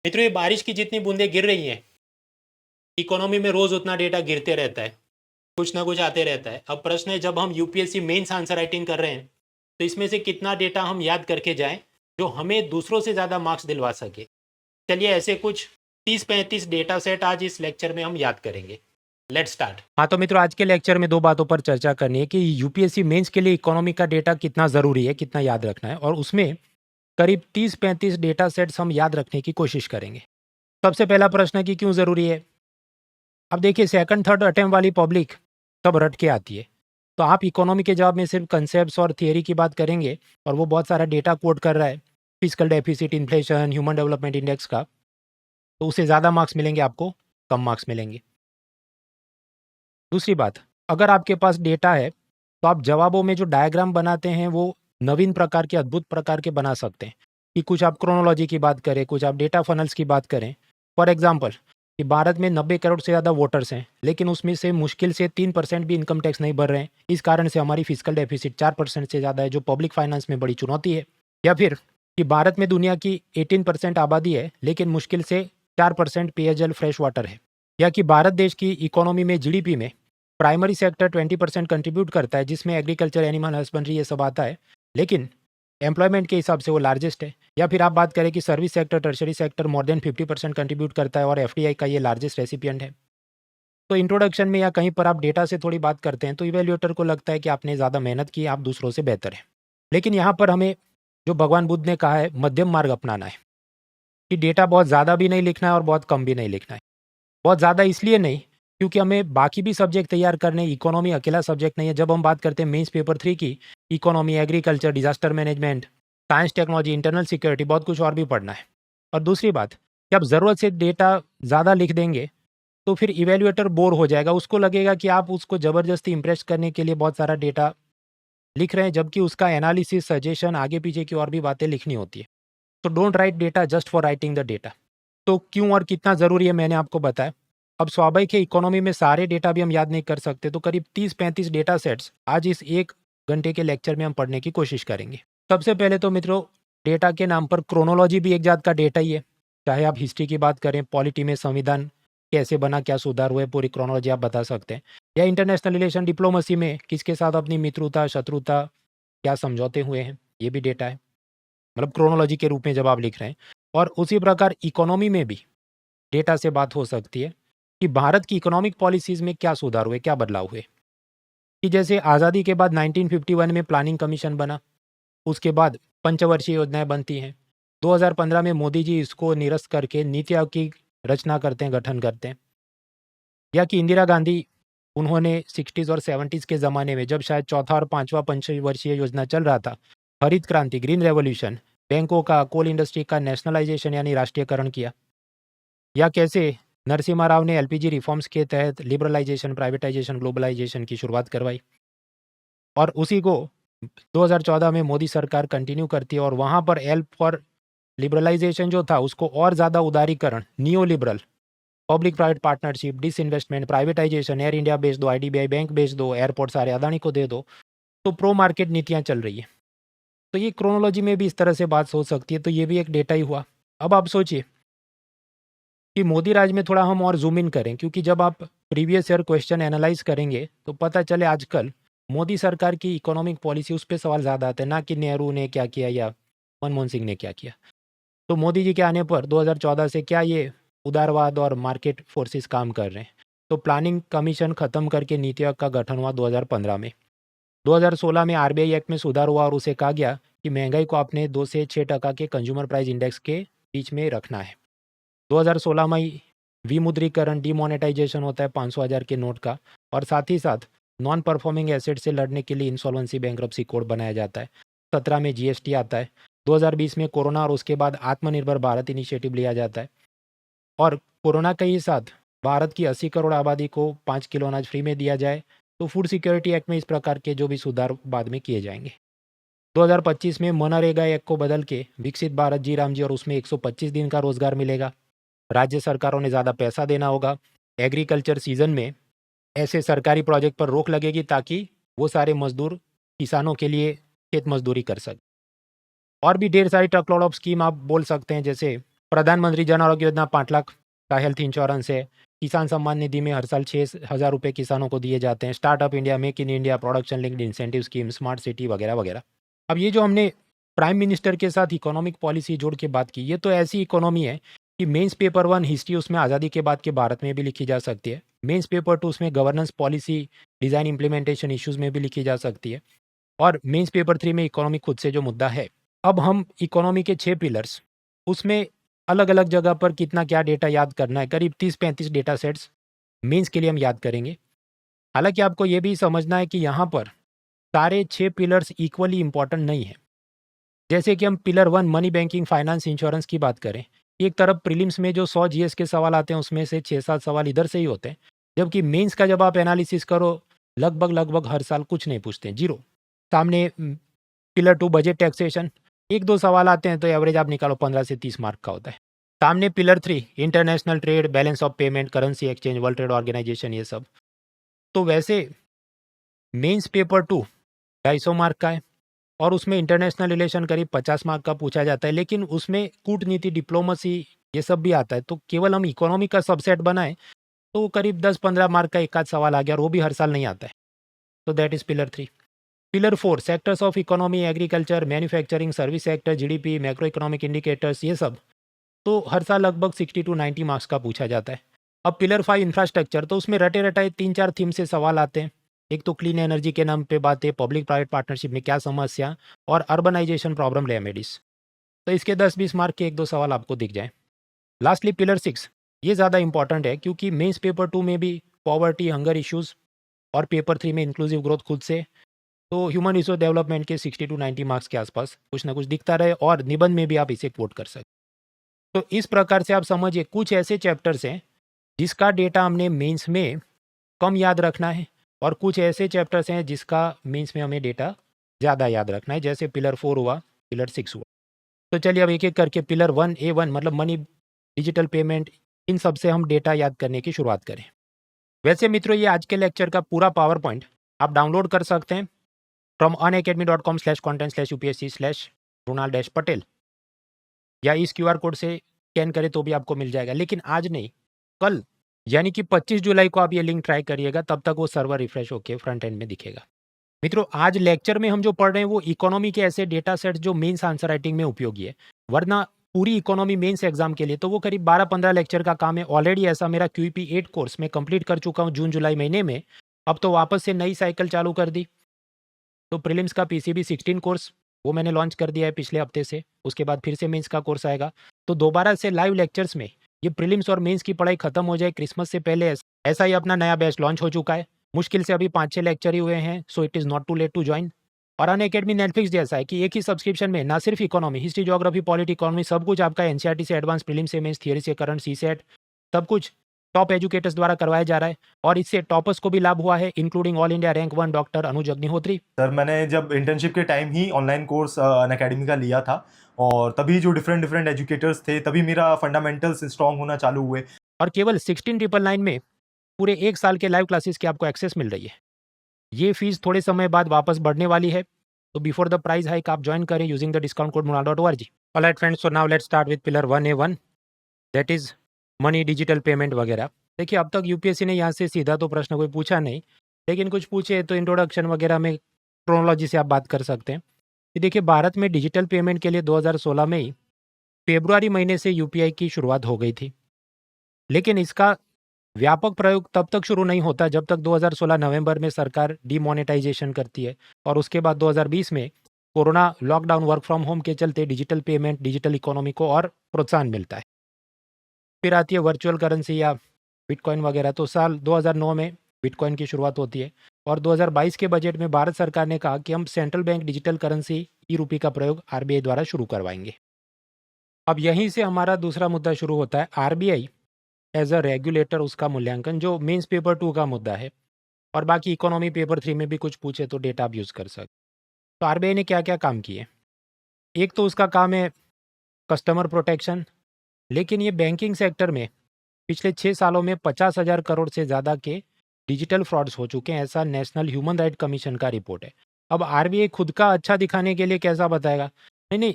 मित्रों, ये बारिश की जितनी बूंदें गिर रही हैं, इकोनॉमी में रोज उतना डेटा गिरते रहता है, कुछ ना कुछ आते रहता है। अब प्रश्न है, जब हम यूपीएससी मेंस आंसर राइटिंग कर रहे हैं तो इसमें से कितना डेटा हम याद करके जाएं जो हमें दूसरों से ज़्यादा मार्क्स दिलवा सके। चलिए ऐसे कुछ 30-35 डेटा सेट आज इस लेक्चर में हम याद करेंगे। Let's start. हाँ तो मित्रों, आज के लेक्चर में दो बातों पर चर्चा करनी है कि यूपीएससी मेंस के लिए इकोनॉमी का डेटा कितना ज़रूरी है, कितना याद रखना है, और उसमें करीब 30-35 डेटा सेट्स हम याद रखने की कोशिश करेंगे। सबसे पहला प्रश्न है कि क्यों ज़रूरी है। अब देखिए, सेकंड थर्ड अटेम्प्ट वाली पब्लिक सब रट के आती है, तो आप इकोनॉमी के जवाब में सिर्फ कंसेप्ट्स और थियरी की बात करेंगे और वो बहुत सारा डेटा कोट कर रहा है, physical deficit, inflation, human development index का, तो उससे ज़्यादा मार्क्स मिलेंगे आपको, कम मार्क्स मिलेंगे। दूसरी बात, अगर आपके पास डेटा है तो आप जवाबों में जो डायग्राम बनाते हैं वो नवीन प्रकार के, अद्भुत प्रकार के बना सकते हैं। कि कुछ आप क्रोनोलॉजी की बात करें, कुछ आप डेटा फनल्स की बात करें। फॉर एग्जांपल, कि भारत में 90 करोड़ से ज़्यादा वोटर्स हैं, लेकिन उसमें से मुश्किल से 3% भी इनकम टैक्स नहीं भर रहे हैं। इस कारण से हमारी फिजिकल डेफिसिट 4% से ज़्यादा है, जो पब्लिक फाइनेंस में बड़ी चुनौती है। या फिर कि भारत में दुनिया की 18% आबादी है, लेकिन मुश्किल से 4% पेयजल फ्रेश वाटर है। या कि भारत देश की इकोनॉमी में, जीडीपी में प्राइमरी सेक्टर 20% कंट्रीब्यूट करता है, जिसमें एग्रीकल्चर, एनिमल हस्बेंड्री, ये सब आता है, लेकिन एम्प्लॉयमेंट के हिसाब से वो लार्जेस्ट है। या फिर आप बात करें कि service sector, tertiary sector more than 50% contribute करता है और एफडीआई का ये लार्जेस्ट रेसिपिएंट है। तो इंट्रोडक्शन में या कहीं पर आप डेटा से थोड़ी बात करते हैं तो इवेल्युएटर को लगता है कि आपने ज़्यादा मेहनत की, आप दूसरों से बेहतर हैं। लेकिन यहाँ पर हमें, जो भगवान बुद्ध ने कहा है, मध्यम मार्ग अपनाना है। कि डेटा बहुत ज़्यादा भी नहीं लिखना है और बहुत कम भी नहीं लिखना है। बहुत ज़्यादा इसलिए नहीं, क्योंकि हमें बाकी भी सब्जेक्ट तैयार करने, इकोनॉमी अकेला सब्जेक्ट नहीं है। जब हम बात करते हैं मेंस पेपर 3 की, economy, agriculture, disaster management, science, technology, internal security, बहुत कुछ और भी पढ़ना है। और दूसरी बात, कि आप ज़रूरत से डेटा ज़्यादा लिख देंगे तो फिर इवैल्यूएटर बोर हो जाएगा। उसको लगेगा कि आप उसको ज़बरदस्ती इम्प्रेस करने के लिए बहुत सारा डेटा लिख रहे हैं, जबकि उसका एनालिसिस, सजेशन, आगे पीछे की और भी बातें लिखनी होती है। तो don't write data just for writing the data. तो क्यों और कितना ज़रूरी है, मैंने आपको बताया। अब स्वाभाविक है, इकोनॉमी में सारे डेटा भी हम याद नहीं कर सकते, तो करीब 30-35 डेटा सेट्स आज इस 1 घंटे के लेक्चर में हम पढ़ने की कोशिश करेंगे। सबसे पहले तो मित्रों, डेटा के नाम पर क्रोनोलॉजी भी एक जात का डेटा ही है। चाहे आप हिस्ट्री की बात करें, पॉलिटी में संविधान कैसे बना, क्या सुधार हुए, पूरी क्रोनोलॉजी आप बता सकते हैं। या इंटरनेशनल रिलेशन, डिप्लोमेसी में किसके साथ अपनी मित्रता, शत्रुता, क्या समझौते हुए हैं, ये भी डेटा है। मतलब क्रोनोलॉजी के रूप में जब आप लिख रहे हैं। और उसी प्रकार इकोनॉमी में भी डेटा से बात हो सकती है कि भारत की इकोनॉमिक पॉलिसीज़ में क्या सुधार हुए, क्या बदलाव हुए। कि जैसे आज़ादी के बाद 1951 में प्लानिंग कमीशन बना, उसके बाद पंचवर्षीय योजनाएं बनती हैं। 2015 में मोदी जी इसको निरस्त करके नीति आयोग की रचना करते हैं, गठन करते हैं। या कि इंदिरा गांधी, उन्होंने 60s और 70s के ज़माने में, जब शायद चौथा और पांचवा पंचवर्षीय योजना चल रहा था, हरित क्रांति, ग्रीन रेवोल्यूशन, बैंकों का, कोल इंडस्ट्री का नेशनलाइजेशन यानी राष्ट्रीयकरण किया। या कैसे नरसिम्हा राव ने एलपीजी रिफॉर्म्स के तहत लिबरलाइजेशन, प्राइवेटाइजेशन, ग्लोबलाइजेशन की शुरुआत करवाई। और उसी को 2014 में मोदी सरकार कंटिन्यू करती है और वहाँ पर एल फॉर लिबरलाइजेशन जो था, उसको और ज़्यादा उदारीकरण, neo liberal, public private partnership, disinvestment, privatisation, air India बेच दो, आईडीबीआई बैंक बेच दो, एयरपोर्ट सारे अदानी को दे दो। तो प्रो मार्केट नीतियाँ चल रही है। तो ये क्रोनोलॉजी में भी इस तरह से बात हो सकती है, तो ये भी एक डेटा ही हुआ। अब आप सोचिए कि मोदी राज में थोड़ा हम और जूम इन करें, क्योंकि जब आप प्रीवियस ईयर क्वेश्चन एनालाइज करेंगे तो पता चले आजकल मोदी सरकार की इकोनॉमिक पॉलिसी, उस पर सवाल ज़्यादा आते हैं, ना कि नेहरू ने क्या किया या मनमोहन सिंह ने क्या किया। तो मोदी जी के आने पर 2014 से क्या ये उदारवाद और मार्केट फोर्सेस काम कर रहे हैं। तो प्लानिंग कमीशन खत्म करके नीति आयोग का गठन हुआ 2015 में। 2016 में आरबीआई एक्ट में सुधार हुआ और उसे कहा गया कि महंगाई को अपने 2 से 6% के कंज्यूमर प्राइस इंडेक्स के बीच में रखना है। 2016 में ही विमुद्रीकरण, डिमोनेटाइजेशन होता है 500,000 के नोट का, और साथ ही साथ नॉन परफॉर्मिंग एसेट से लड़ने के लिए इंसॉल्वेंसी बैंक्रप्सी कोड बनाया जाता है। 17 में जीएसटी आता है। 2020 में कोरोना और उसके बाद आत्मनिर्भर भारत इनिशिएटिव लिया जाता है। और कोरोना के ही साथ भारत की 80 करोड़ आबादी को 5 किलो अनाज फ्री में दिया जाए। तो फूड सिक्योरिटी एक्ट में इस प्रकार के जो भी सुधार बाद में किए जाएंगे। 2025 में मनरेगा एक्ट को बदल के विकसित भारत जी राम जी, और उसमें 125 दिन का रोजगार मिलेगा। राज्य सरकारों ने ज़्यादा पैसा देना होगा। एग्रीकल्चर सीजन में ऐसे सरकारी प्रोजेक्ट पर रोक लगेगी ताकि वो सारे मजदूर किसानों के लिए खेत मजदूरी कर सकें। और भी ढेर सारी ट्रकलॉड ऑफ स्कीम आप बोल सकते हैं, जैसे प्रधानमंत्री जन आरोग्य योजना 5 लाख का हेल्थ इंश्योरेंस है। किसान सम्मान निधि में हर साल 6,000 रुपये किसानों को दिए जाते हैं। Startup India, make in India, production linked incentive scheme, smart city वगैरह वगैरह। अब ये जो हमने प्राइम मिनिस्टर के साथ इकोनॉमिक पॉलिसी जोड़ के बात की, ये तो ऐसी इकोनॉमी है कि मेंस पेपर 1 हिस्ट्री उसमें आज़ादी के बाद के भारत में भी लिखी जा सकती है। मेंस पेपर 2 उसमें governance policy design implementation issues में भी लिखी जा सकती है। और मेंस पेपर 3 में इकोनॉमी खुद से जो मुद्दा है। अब हम इकोनॉमी के 6 पिलर्स, उसमें अलग-अलग जगह पर कितना क्या डेटा याद करना है, करीब 30-35 डेटा सेट्स मेंस के लिए हम याद करेंगे। हालाँकि आपको ये भी समझना है कि यहाँ पर सारे 6 पिलर्स इक्वली इम्पोर्टेंट नहीं है। जैसे कि हम pillar 1 money, banking, finance, insurance की बात करें, एक तरफ प्रीलिम्स में जो 100 जीएस के सवाल आते हैं उसमें से 6-7 सवाल इधर से ही होते हैं, जबकि मेंस का जब आप एनालिसिस करो लगभग हर साल कुछ नहीं पूछते, जीरो। सामने पिलर 2 बजट, टैक्सेशन, 1-2 सवाल आते हैं तो एवरेज आप निकालो 15 से 30 मार्क का होता है। सामने pillar 3 international trade, balance of payment, currency exchange, world trade organisation, ये सब। तो वैसे मेंस पेपर 2 250 मार्क का है और उसमें इंटरनेशनल रिलेशन करीब 50 मार्क का पूछा जाता है, लेकिन उसमें कूटनीति, डिप्लोमेसी ये सब भी आता है। तो केवल हम इकोनॉमी का सबसेट बनाएं तो करीब 10-15 मार्क का एक आध सवाल आ गया और वो भी हर साल नहीं आता है। तो that is pillar 3। Pillar 4 sectors of economy, agriculture, manufacturing, service sector, GDP, macro economic indicators, ये सब तो हर साल लगभग 60 to 90 मार्क्स का पूछा जाता है। अब पिलर 5 इंफ्रास्ट्रक्चर, तो उसमें रटे रटाए 3-4 थीम से सवाल आते हैं। एक तो क्लीन एनर्जी के नाम पे बातें, पब्लिक प्राइवेट पार्टनरशिप में क्या समस्या, और अर्बनाइजेशन प्रॉब्लम रेमेडीज। तो इसके 10-20 मार्क के 1-2 सवाल आपको दिख जाए। लास्टली पिलर 6, ये ज़्यादा इंपॉर्टेंट है क्योंकि मेंस पेपर 2 में भी पॉवर्टी, हंगर इश्यूज़, और पेपर 3 में इंक्लूसिव ग्रोथ खुद से। तो ह्यूमन रिसोर्स डेवलपमेंट के 60 to 90 मार्क्स के आसपास कुछ ना कुछ दिखता रहे, और निबंध में भी आप इसे कोट कर सकते। तो इस प्रकार से आप समझिए कुछ ऐसे चैप्टर्स हैं जिसका डेटा हमने मेंस में कम याद रखना है, और कुछ ऐसे चैप्टर्स हैं जिसका मेंस में हमें डेटा ज़्यादा याद रखना है, जैसे पिलर 4 हुआ, पिलर 6 हुआ। तो चलिए अब एक एक करके पिलर 1A1 मतलब मनी, डिजिटल पेमेंट, इन सब से हम डेटा याद करने की शुरुआत करें। वैसे मित्रों, ये आज के लेक्चर का पूरा पावर पॉइंट आप डाउनलोड कर सकते हैं फ्रॉम unacademy.com/content/upsc/runal-patel, या इस क्यूआर कोड से स्कैन करें तो भी आपको मिल जाएगा। लेकिन आज नहीं, कल यानी कि 25 जुलाई को आप ये लिंक ट्राई करिएगा, तब तक वो सर्वर रिफ्रेश होकर फ्रंट एंड में दिखेगा। मित्रों, आज लेक्चर में हम जो पढ़ रहे हैं वो इकोनॉमी के ऐसे डेटा सेट जो मेंस आंसर राइटिंग में उपयोगी है, वरना पूरी इकोनॉमी मेंस एग्जाम के लिए तो वो करीब 12-15 लेक्चर का काम है। ऑलरेडी ऐसा मेरा क्यूईपी 8 कोर्स में कंप्लीट कर चुका हूँ जून जुलाई महीने में। अब तो वापस से नई साइकिल चालू कर दी। तो प्रीलिम्स का पीसीबी 16 कोर्स वो मैंने लॉन्च कर दिया है पिछले हफ्ते से। उसके बाद फिर से मेंस का कोर्स आएगा। तो दोबारा से लाइव लेक्चर्स में ये प्रीलिम्स और मेंस की पढ़ाई खत्म हो जाए क्रिसमस से पहले, ऐसा ही अपना नया बैच लॉन्च हो चुका है। मुश्किल से अभी 5-6 लेक्चर ही हुए हैं, so it is not too late to join. और अनअकैडमी नेटफ्लिक्स जैसा है कि एक ही सब्सक्रिप्शन में ना सिर्फ economy, history, geography, polity, economy सब कुछ आपका एनसीईआरटी से एडवांस, प्रीलिम्स से मेंस, थियरी से करंट, सीसेट, सब कुछ टॉप एजुकेटर्स द्वारा करवाया जा रहा है। और इससे टॉपर्स को भी लाभ हुआ है, including all India rank 1 doctor Anuj Agnihotri. Sir, मैंने जब इंटर्नशिप के टाइम ही ऑनलाइन कोर्स अनअकैडमी का लिया था, और तभी जो डिफरेंट एजुकेटर्स थे, तभी मेरा फंडामेंटल्स स्ट्रांग होना चालू हुए। और केवल 16,999 में पूरे 1 साल के लाइव क्लासेस की आपको एक्सेस मिल रही है। ये फीस थोड़े समय बाद वापस बढ़ने वाली है, तो बिफोर द प्राइस हाइक आप ज्वाइन करें using the discount code munal.org। Alright friends, so now let's start with pillar 1A1, that is money, digital payment वगैरह। देखिए, अब तक यूपीएससी ने यहाँ से सीधा तो प्रश्न कोई पूछा नहीं, लेकिन कुछ पूछे तो इंट्रोडक्शन वगैरह में क्रोनोलॉजी से आप बात कर सकते हैं। कि देखिए, भारत में डिजिटल पेमेंट के लिए 2016 में ही फेब्रुआरी महीने से यूपीआई की शुरुआत हो गई थी, लेकिन इसका व्यापक प्रयोग तब तक शुरू नहीं होता जब तक 2016 नवंबर में सरकार डीमोनेटाइजेशन करती है, और उसके बाद 2020 में corona lockdown, work from home के चलते डिजिटल पेमेंट, डिजिटल इकोनॉमी को और प्रोत्साहन मिलता है। फिर आती है वर्चुअल करेंसी या बिटकॉइन वगैरह। तो साल 2009 में बिटकॉइन की शुरुआत होती है, और 2022 के बजट में भारत सरकार ने कहा कि हम सेंट्रल बैंक डिजिटल करेंसी ई रूपी का प्रयोग आरबीआई द्वारा शुरू करवाएंगे। अब यहीं से हमारा दूसरा मुद्दा शुरू होता है, आरबीआई एज अ रेगुलेटर, उसका मूल्यांकन, जो मेंस पेपर 2 का मुद्दा है। और बाकी इकोनॉमी पेपर 3 में भी कुछ पूछे तो डेटा आप यूज़ कर सकते। तो आरबीआई ने क्या क्या काम किए? एक तो उसका काम है कस्टमर प्रोटेक्शन, लेकिन ये बैंकिंग सेक्टर में पिछले 6 सालों में 50,000 करोड़ से ज़्यादा के डिजिटल फ्रॉड्स हो चुके हैं, ऐसा नेशनल ह्यूमन राइट कमीशन का रिपोर्ट है। अब आरबीआई खुद का अच्छा दिखाने के लिए कैसा बताएगा? नहीं नहीं,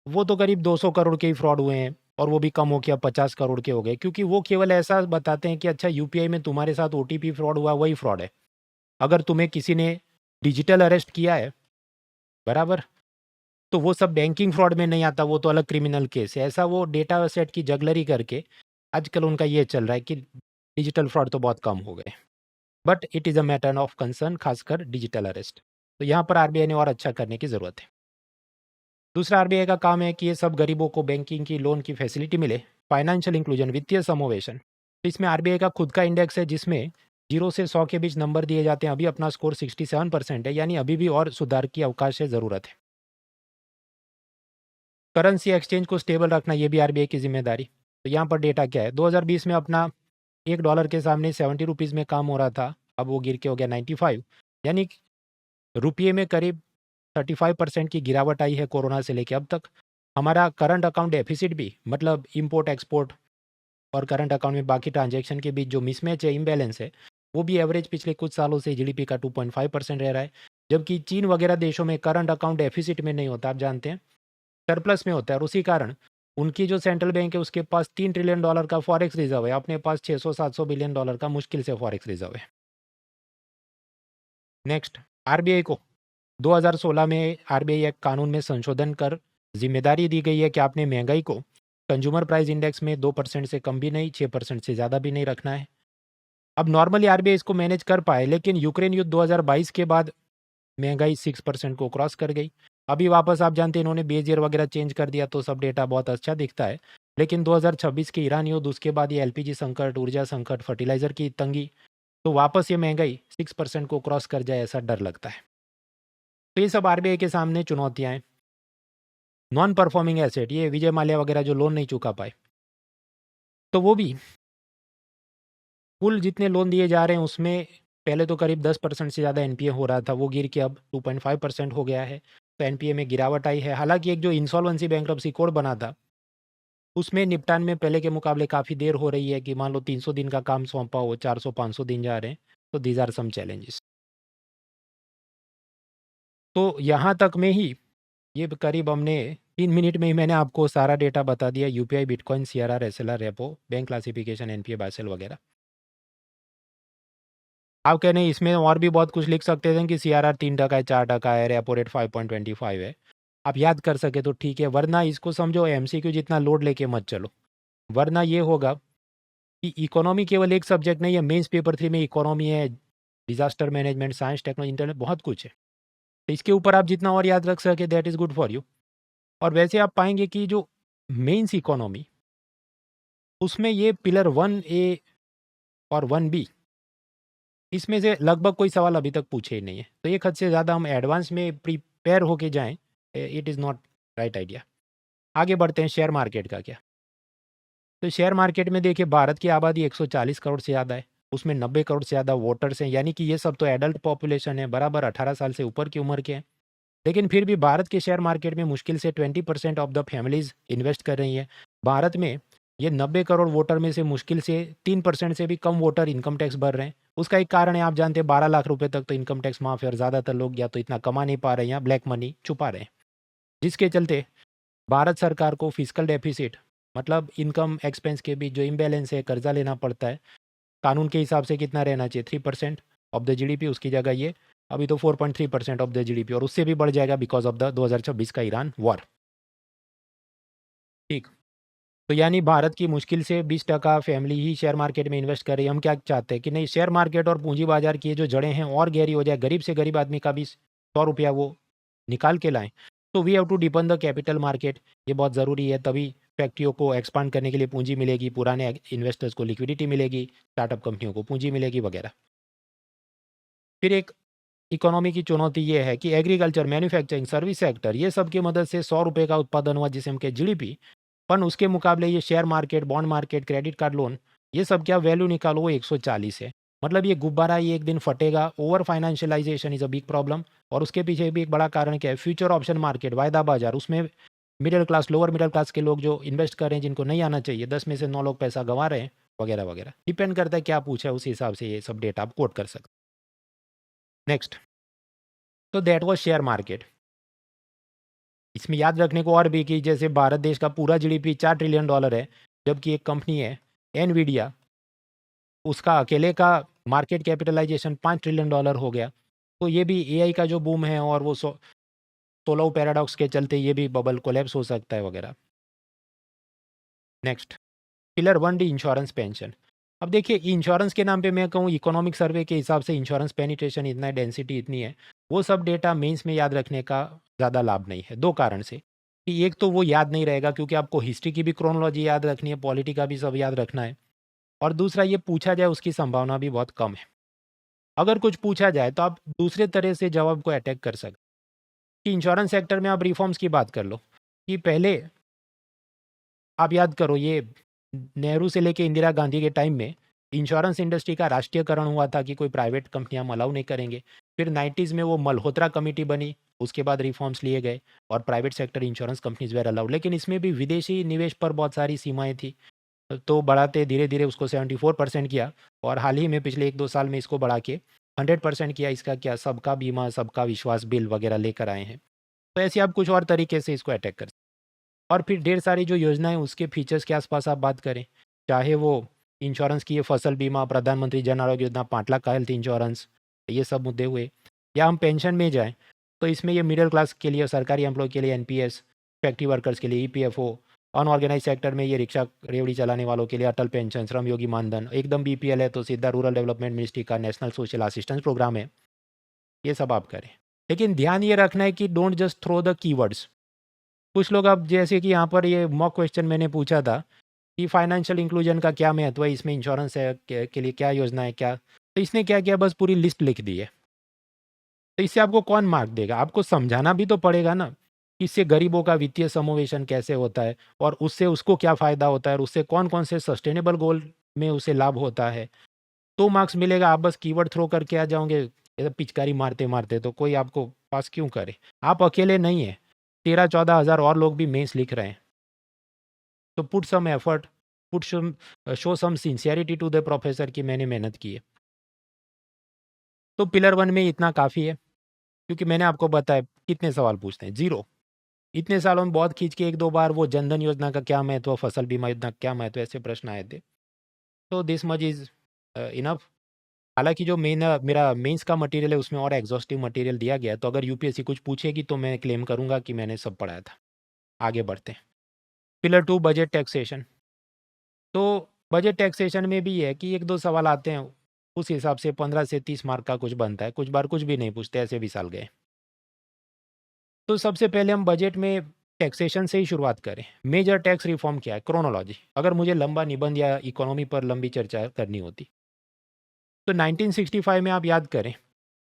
वो तो करीब 200 करोड़ के ही फ्रॉड हुए हैं, और वो भी कम हो के अब 50 करोड़ के हो गए, क्योंकि वो केवल ऐसा बताते हैं कि अच्छा यूपीआई में तुम्हारे साथ ओटीपी फ्रॉड हुआ, वही फ्रॉड है। अगर तुम्हें किसी ने डिजिटल अरेस्ट किया है, बराबर, तो वो सब बैंकिंग फ्रॉड में नहीं आता, वो तो अलग क्रिमिनल केस है। ऐसा वो डेटा सेट की जगलरी करके आजकल उनका ये चल रहा है कि डिजिटल फ्रॉड तो बहुत कम हो गए, but it is a matter of concern, खासकर डिजिटल अरेस्ट। तो यहाँ पर आरबीआई ने और अच्छा करने की ज़रूरत है। दूसरा आरबीआई का काम है कि ये सब गरीबों को बैंकिंग की, लोन की फैसिलिटी मिले, फाइनेंशियल इंक्लूजन, वित्तीय समावेशन। तो इसमें आरबीआई का खुद का इंडेक्स है जिसमें 0 से 100 के बीच नंबर दिए जाते हैं। अभी अपना स्कोर 67% है, यानी अभी भी और सुधार की अवकाश है, ज़रूरत है। करेंसी एक्सचेंज को स्टेबल रखना, ये भी आरबीआई की जिम्मेदारी। तो यहाँ पर डेटा क्या है, 2020 में अपना $1 के सामने 70 रुपीज़ में काम हो रहा था, अब वो गिर के हो गया 95, यानी रुपये में करीब 35% की गिरावट आई है कोरोना से लेके अब तक। हमारा करंट अकाउंट डेफिसिट भी, मतलब इंपोर्ट एक्सपोर्ट और करंट अकाउंट में बाकी ट्रांजैक्शन के बीच जो मिसमैच है, इम्बैलेंस है, वो भी एवरेज पिछले कुछ सालों से जीडीपी का 2.5% रह रहा है। जबकि चीन वगैरह देशों में करंट अकाउंट डेफिसिट में नहीं होता, आप जानते हैं, सरप्लस में होता है। और उसी कारण उनकी जो सेंट्रल बैंक है उसके पास $3 ट्रिलियन का फॉरेक्स रिजर्व है, अपने पास $600-700 बिलियन का मुश्किल से फॉरेक्स रिजर्व है। नेक्स्ट, आरबीआई को 2016 में आरबीआई एक्ट कानून में संशोधन कर जिम्मेदारी दी गई है कि आपने महंगाई को कंज्यूमर प्राइस इंडेक्स में 2% से कम भी नहीं, 6% से ज़्यादा भी नहीं रखना है। अब नॉर्मली आरबीआई इसको मैनेज कर पाए, लेकिन यूक्रेन युद्ध 2022 के बाद महंगाई 6% को क्रॉस कर गई। अभी वापस आप जानते हैं इन्होंने बेस ईयर वगैरह चेंज कर दिया, तो सब डेटा बहुत अच्छा दिखता है। लेकिन 2026 के ईरान युद्ध, उसके बाद ये एलपीजी संकट, ऊर्जा संकट, फर्टिलाइजर की तंगी, तो वापस ये महंगाई 6% को क्रॉस कर जाए, ऐसा डर लगता है। तो ये सब आरबीआई के सामने चुनौतियां हैं। नॉन परफॉर्मिंग एसेट, ये विजय माल्या वगैरह जो लोन नहीं चुका पाए, तो वो भी कुल जितने लोन दिए जा रहे हैं उसमें पहले तो करीब 10% से ज़्यादा एनपीए हो रहा था, वो गिर के अब 2.5% हो गया है। तो एनपीए में गिरावट आई है। हालांकि एक जो इंसॉल्वेंसी बैंक्रप्सी कोड बना था, उसमें निपटान में पहले के मुकाबले काफ़ी देर हो रही है, कि मान लो 300 दिन का काम सौंपा हो, 400-500 दिन जा रहे हैं। तो दीज आर सम चैलेंजेस। तो यहाँ तक में ही ये करीब हमने 3 मिनट में ही मैंने आपको सारा डेटा बता दिया, UPI, bitcoin, CRR, SLR, repo, bank classification, NPA, Basel वगैरह। आप कह रहे हैं इसमें और भी बहुत कुछ लिख सकते थे कि सीआरआर 3% है, 4% है, रेपो रेट 5.25 है। आप याद कर सके तो ठीक है, वरना इसको समझो एमसीक्यू जितना लोड लेके मत चलो। वरना ये होगा कि इकोनॉमी केवल एक सब्जेक्ट नहीं है, मेंस पेपर 3 में इकोनॉमी है, disaster management, science, technology, internet, बहुत कुछ है। तो इसके ऊपर आप जितना और याद रख सके, that is good for you. और वैसे आप पाएंगे कि जो मेंस इकोनॉमी, उसमें ये पिलर 1A और 1B, इसमें से लगभग कोई सवाल अभी तक पूछे ही नहीं है। तो एक हद से ज़्यादा हम एडवांस में प्रिपेयर होके जाएं, it is not right idea. आगे बढ़ते हैं, शेयर मार्केट का क्या। तो शेयर मार्केट में देखिए, भारत की आबादी 140 करोड़ से ज़्यादा है, उसमें 90 करोड़ से ज़्यादा वोटर्स हैं, यानी कि ये सब तो एडल्ट पॉपुलेशन है, बराबर 18 साल से ऊपर की उम्र के हैं। लेकिन फिर भी भारत के शेयर मार्केट में मुश्किल से 20% ऑफ द फैमिलीज इन्वेस्ट कर रही हैं। भारत में ये 90 करोड़ वोटर में से मुश्किल से 3% से भी कम वोटर इनकम टैक्स भर रहे हैं। उसका एक कारण है, आप जानते हैं, 12 लाख रुपए तक तो इनकम टैक्स माफ है, और ज़्यादातर लोग या तो इतना कमा नहीं पा रहे हैं या ब्लैक मनी छुपा रहे हैं, जिसके चलते भारत सरकार को फिजिकल डेफिसिट, मतलब इनकम एक्सपेंस के बीच जो इम्बैलेंस है, कर्जा लेना पड़ता है। कानून के हिसाब से कितना रहना चाहिए, 3% ऑफ द जीडीपी, उसकी जगह ये अभी तो 4.3% ऑफ द जीडीपी, और उससे भी बढ़ जाएगा बिकॉज ऑफ द 2026 का ईरान वॉर। ठीक। तो यानी भारत की मुश्किल से 20% फैमिली ही शेयर मार्केट में इन्वेस्ट कर रही है। हम क्या चाहते हैं कि नहीं, शेयर मार्केट और पूंजी बाजार की ये जो जड़ें हैं और गहरी हो जाए, गरीब से गरीब आदमी का भी 100 रुपया वो निकाल के लाएं। तो we have to depend the capital market, ये बहुत ज़रूरी है। तभी फैक्ट्रियों को एक्सपांड करने के लिए पूंजी मिलेगी, पुराने इन्वेस्टर्स को लिक्विडिटी मिलेगी, स्टार्टअप कंपनियों को पूंजी मिलेगी वगैरह। फिर एक इकोनॉमी की चुनौती ये है कि एग्रीकल्चर, मैन्युफैक्चरिंग, सर्विस सेक्टर, ये सब की मदद से 100 रुपये का उत्पादन हुआ, जिसे हम कहे जीडीपी। पर उसके मुकाबले ये share market, bond market, credit card loan, ये सब क्या वैल्यू निकालो, वो 140 है। मतलब ये गुब्बारा ये एक दिन फटेगा। Over financialisation is a big problem. और उसके पीछे भी एक बड़ा कारण क्या है, फ्यूचर ऑप्शन मार्केट, वायदा बाजार, उसमें middle class, lower middle class के लोग जो इन्वेस्ट कर रहे हैं, जिनको नहीं आना चाहिए, 10 में से 9 लोग पैसा गंवा रहे हैं, वगैरह वगैरह। डिपेंड करता है क्या पूछा है, उस हिसाब से ये सब डेटा आप कोट कर सकते हैं। नेक्स्ट, तो दैट वाज शेयर मार्केट। इसमें याद रखने को और भी कि जैसे भारत देश का पूरा जीडीपी $4 ट्रिलियन है, जबकि एक कंपनी है एनवीडिया, उसका अकेले का मार्केट कैपिटलाइजेशन $5 ट्रिलियन हो गया। तो ये भी एआई का जो बूम है और वो सोलो पैराडॉक्स के चलते ये भी बबल कोलैप्स हो सकता है वगैरह। Next, pillar 1D insurance pension. अब देखिए, इंश्योरेंस के नाम पे मैं कहूँ, इकोनॉमिक सर्वे के हिसाब से इंश्योरेंस पेनिट्रेशन इतना है, डेंसिटी इतनी है, वो सब डेटा मेंस में याद रखने का ज़्यादा लाभ नहीं है। 2 कारण से कि एक तो वो याद नहीं रहेगा क्योंकि आपको हिस्ट्री की भी क्रोनोलॉजी याद रखनी है, पॉलिटी का भी सब याद रखना है, और दूसरा ये पूछा जाए उसकी संभावना भी बहुत कम है। अगर कुछ पूछा जाए तो आप दूसरे तरह से जवाब को अटैक कर सकते। कि इंश्योरेंस सेक्टर में आप रिफॉर्म्स की बात कर लो कि पहले आप याद करो, ये नेहरू से लेके इंदिरा गांधी के टाइम में इंश्योरेंस इंडस्ट्री का राष्ट्रीयकरण हुआ था कि कोई प्राइवेट कंपनियां अलाउ नहीं करेंगे। फिर 90s में वो मल्होत्रा कमेटी बनी, उसके बाद रिफॉर्म्स लिए गए और private sector insurance companies were allowed, लेकिन इसमें भी विदेशी निवेश पर बहुत सारी सीमाएं थी। तो बढ़ाते धीरे धीरे उसको 74% किया, और हाल ही में पिछले 1-2 साल में इसको बढ़ा के 100% किया। इसका क्या, सबका बीमा सबका विश्वास बिल वगैरह लेकर आए हैं। तो ऐसे आप कुछ और तरीके से इसको अटैक कर। और फिर ढेर सारी जो योजनाएं उसके फीचर्स के आसपास आप बात करें, चाहे वो इंश्योरेंस की ये फसल बीमा, प्रधानमंत्री जन आरोग्य योजना, 5 लाख का हेल्थ इंश्योरेंस, ये सब मुद्दे हुए, या हम पेंशन में जाएं तो इसमें ये मिडिल क्लास के लिए, सरकारी एम्प्लॉय के लिए एनपीएस, फैक्ट्री वर्कर्स के लिए ईपीएफओ, अनऑर्गेनाइज सेक्टर में ये रिक्शा रेवड़ी चलाने वालों के लिए अटल पेंशन, श्रम योगी मानधन, एकदम बीपीएल है तो सीधा रूरल डेवलपमेंट मिनिस्ट्री का नेशनल सोशल असिस्टेंस प्रोग्राम है। ये सब आप करें, लेकिन ध्यान ये रखना है कि don't just throw the keywords. कुछ लोग, अब जैसे कि यहाँ पर ये मॉक क्वेश्चन मैंने पूछा था कि फाइनेंशियल इंक्लूजन का क्या महत्व है, इसमें इंश्योरेंस है के लिए क्या योजना है क्या, तो इसने क्या किया, बस पूरी लिस्ट लिख दी है। तो इससे आपको कौन मार्क देगा? आपको समझाना भी तो पड़ेगा ना कि इससे गरीबों का वित्तीय समावेशन कैसे होता है, और उससे उसको क्या फ़ायदा होता है, और उससे कौन कौन से सस्टेनेबल गोल में उसे लाभ होता है, तो मार्क्स मिलेगा। आप बस कीवर्ड थ्रो करके आ जाओगे ये पिचकारी मारते मारते, तो कोई आपको पास क्यों करे? आप अकेले नहीं हैं, 13-14 हज़ार और लोग भी मेंस लिख रहे हैं। तो put some effort, put some, show some sincerity to the professor कि मैंने मेहनत की है। तो पिलर 1 में इतना काफ़ी है, क्योंकि मैंने आपको बताया कितने सवाल पूछते हैं, 0। इतने सालों में बहुत खींच के 1-2 बार वो जनधन योजना का क्या महत्व, फसल बीमा योजना का क्या महत्व, ऐसे प्रश्न आए थे। तो दिस मच इज़ इनफ। हालाँकि जो मेरा मेंस का मटेरियल है उसमें और एग्ज़ॉस्टिव मटेरियल दिया गया है, तो अगर यूपीएससी कुछ पूछेगी तो मैं क्लेम करूँगा कि मैंने सब पढ़ाया था। आगे बढ़ते हैं। Pillar 2, budget taxation. तो बजट टैक्सेशन में भी है कि 1-2 सवाल आते हैं, उस हिसाब से 15 से 30 मार्क का कुछ बनता है, कुछ बार कुछ भी नहीं पूछते, ऐसे भी साल गए। तो सबसे पहले हम बजट में टैक्सेशन से ही शुरुआत करें। मेजर टैक्स रिफॉर्म क्या है, क्रोनोलॉजी, अगर मुझे लंबा निबंध या इकोनॉमी पर लंबी चर्चा करनी होती। तो 1965 में आप याद करें,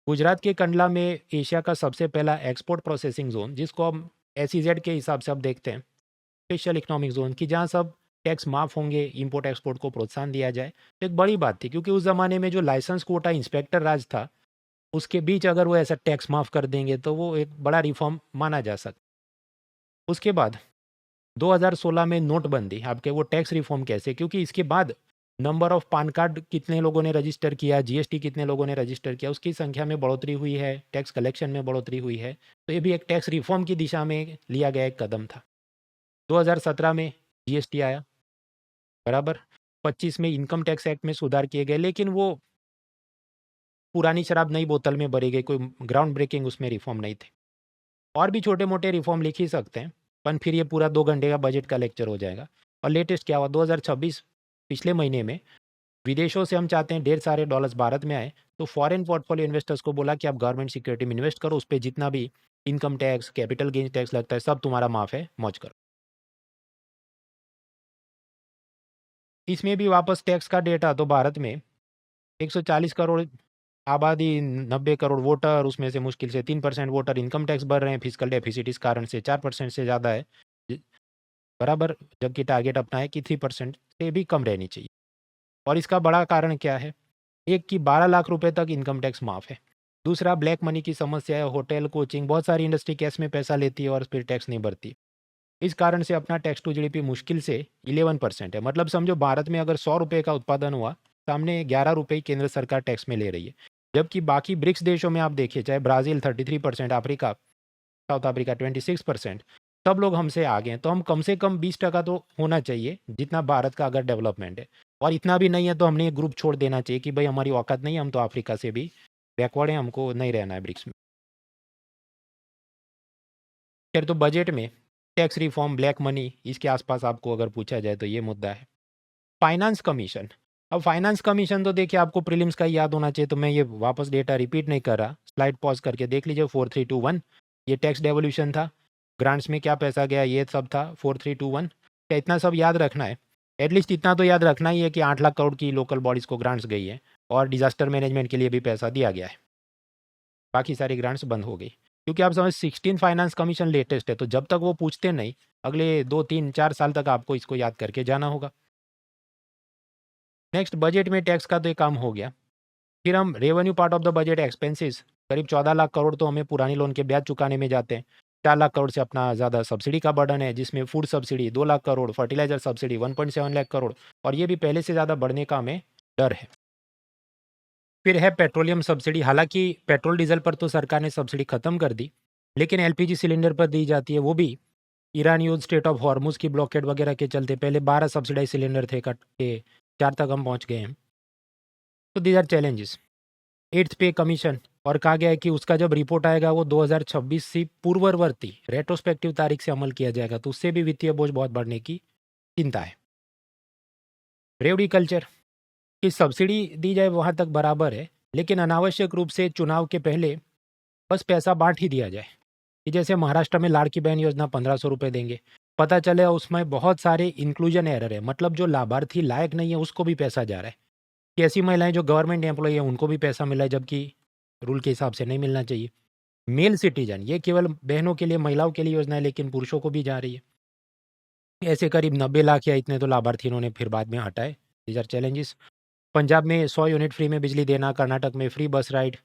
गुजरात के कंडला में एशिया का सबसे पहला एक्सपोर्ट प्रोसेसिंग जोन, जिसको हम एसईजेड के हिसाब से अब देखते हैं, स्पेशल इकोनॉमिक जोन, की जहाँ सब टैक्स माफ़ होंगे, इंपोर्ट एक्सपोर्ट को प्रोत्साहन दिया जाए। तो एक बड़ी बात थी, क्योंकि उस ज़माने में जो लाइसेंस कोटा इंस्पेक्टर राज था, उसके बीच अगर वो ऐसा टैक्स माफ़ कर देंगे तो वो एक बड़ा रिफॉर्म माना जा सकता। उसके बाद 2016 में नोटबंदी, आपके वो टैक्स रिफॉर्म कैसे, क्योंकि इसके बाद नंबर ऑफ पान कार्ड कितने लोगों ने रजिस्टर किया, जीएसटी कितने लोगों ने रजिस्टर किया, उसकी संख्या में बढ़ोतरी हुई है, टैक्स कलेक्शन में बढ़ोतरी हुई है। तो ये भी एक टैक्स रिफॉर्म की दिशा में लिया गया एक कदम था। 2017 में जीएसटी आया, बराबर। 25 में इनकम टैक्स एक्ट में सुधार किए गए, लेकिन वो पुरानी शराब नई बोतल में भरी गई, कोई ग्राउंड ब्रेकिंग उसमें रिफॉर्म नहीं थे। और भी छोटे मोटे रिफॉर्म लिख ही सकते हैं, पर फिर ये पूरा 2 घंटे का बजट का लेक्चर हो जाएगा। और लेटेस्ट क्या हुआ, 2026 पिछले महीने में विदेशों से हम चाहते हैं ढेर सारे डॉलर्स भारत में आए, तो फॉरेन पोर्टफोलियो इन्वेस्टर्स को बोला कि आप गवर्नमेंट सिक्योरिटी में इन्वेस्ट करो, उस पर जितना भी income tax, capital gain tax लगता है, सब तुम्हारा माफ़ है, मौज करो। इसमें भी वापस टैक्स का डेटा, तो भारत में 140 करोड़ आबादी, 90 करोड़ वोटर, उसमें से मुश्किल से 3% वोटर इनकम टैक्स भर रहे हैं। फिजिकल डेफिसिट इस कारण से 4% से ज़्यादा है, बराबर, जबकि टारगेट अपना है कि 3% से भी कम रहनी चाहिए। और इसका बड़ा कारण क्या है? एक कि 12 लाख रुपए तक इनकम टैक्स माफ़ है। दूसरा, ब्लैक मनी की समस्या है, होटल, कोचिंग, बहुत सारी इंडस्ट्री कैश में पैसा लेती है और फिर टैक्स नहीं भरती। इस कारण से अपना टैक्स टू जीडीपी मुश्किल से 11% है। मतलब समझो, भारत में अगर 100 रुपये का उत्पादन हुआ, सामने 11 रुपये केंद्र सरकार टैक्स में ले रही है। जबकि बाकी ब्रिक्स देशों में आप देखिए, चाहे ब्राज़ील 33%, अफ्रीका साउथ अफ्रीका 26%। सब लोग हमसे आगे हैं, तो हम कम से कम 20% तो होना चाहिए जितना भारत का अगर डेवलपमेंट है। और इतना भी नहीं है तो हमने ये ग्रुप छोड़ देना चाहिए कि भाई हमारी औकात नहीं है, हम तो अफ्रीका से भी बैकवर्ड हैं, हमको नहीं रहना है ब्रिक्स में। फिर तो बजट में टैक्स रिफॉर्म, ब्लैक मनी, इसके आसपास आपको अगर पूछा जाए तो ये मुद्दा है। फाइनेंस कमीशन, अब फाइनेंस कमीशन तो देखिए आपको प्रीलिम्स का ही याद होना चाहिए, तो मैं ये वापस डेटा रिपीट नहीं कर रहा, स्लाइड पॉज करके देख लीजिए। 4321 ये टैक्स डेवोल्यूशन था, ग्रांट्स में क्या पैसा गया ये सब था 4321। क्या इतना सब याद रखना है? एटलीस्ट इतना तो याद रखना ही है कि 8 लाख करोड़ की लोकल बॉडीज़ को ग्रांट्स गई है और डिजास्टर मैनेजमेंट के लिए भी पैसा दिया गया है। बाकी सारी ग्रांट्स बंद हो गई क्योंकि आप समझ 16 फाइनेंस कमीशन लेटेस्ट है, तो जब तक वो पूछते नहीं अगले 2 3 4 साल तक आपको इसको याद करके जाना होगा। नेक्स्ट, बजट में टैक्स का तो ये काम हो गया। फिर हम revenue part of the budget expenses, करीब 14 लाख करोड़ तो हमें पुरानी लोन के ब्याज चुकाने में जाते हैं। 4 लाख करोड़ से अपना ज़्यादा सब्सिडी का बर्डन है, जिसमें food subsidy 2 lakh crore, fertiliser subsidy 1.7 lakh crore, और ये भी पहले से ज़्यादा बढ़ने का हमें डर है। फिर है पेट्रोलियम सब्सिडी, हालांकि पेट्रोल डीजल पर तो सरकार ने सब्सिडी खत्म कर दी, लेकिन एलपीजी सिलेंडर पर दी जाती है, वो भी ईरान युद्ध, स्टेट ऑफ हॉर्मुज की ब्लॉकेड वगैरह के चलते। पहले 12 सब्सिडाइज सिलेंडर थे, कट के 4 तक हम पहुंच गए हैं। तो दीज आर चैलेंजेस। 8th पे कमीशन, और कहा गया है कि उसका जब रिपोर्ट आएगा वो 2026 से पूर्ववर्ती रेट्रोस्पेक्टिव तारीख से अमल किया जाएगा, तो उससे भी वित्तीय बोझ बहुत बढ़ने की चिंता है। रेवड़ी कल्चर की सब्सिडी दी जाए वहाँ तक बराबर है, लेकिन अनावश्यक रूप से चुनाव के पहले बस पैसा बांट ही दिया जाए कि जैसे महाराष्ट्र में लाड़की बहन योजना 1500 रुपये देंगे, पता चले उसमें बहुत सारे इंक्लूजन एरर है, मतलब जो लाभार्थी लायक नहीं है उसको भी पैसा जा रहा है, कि ऐसी महिलाएं जो गवर्नमेंट एम्प्लॉय है उनको भी पैसा मिला है, जबकि रूल के हिसाब से नहीं मिलना चाहिए। मेल सिटीजन, ये केवल बहनों के लिए, महिलाओं के लिए योजना है, लेकिन पुरुषों को भी जा रही है। ऐसे करीब 90 लाख या इतने तो लाभार्थी इन्होंने फिर बाद में हटाए। These are challenges. पंजाब में 100 यूनिट फ्री में बिजली देना, कर्नाटक में फ्री बस राइड,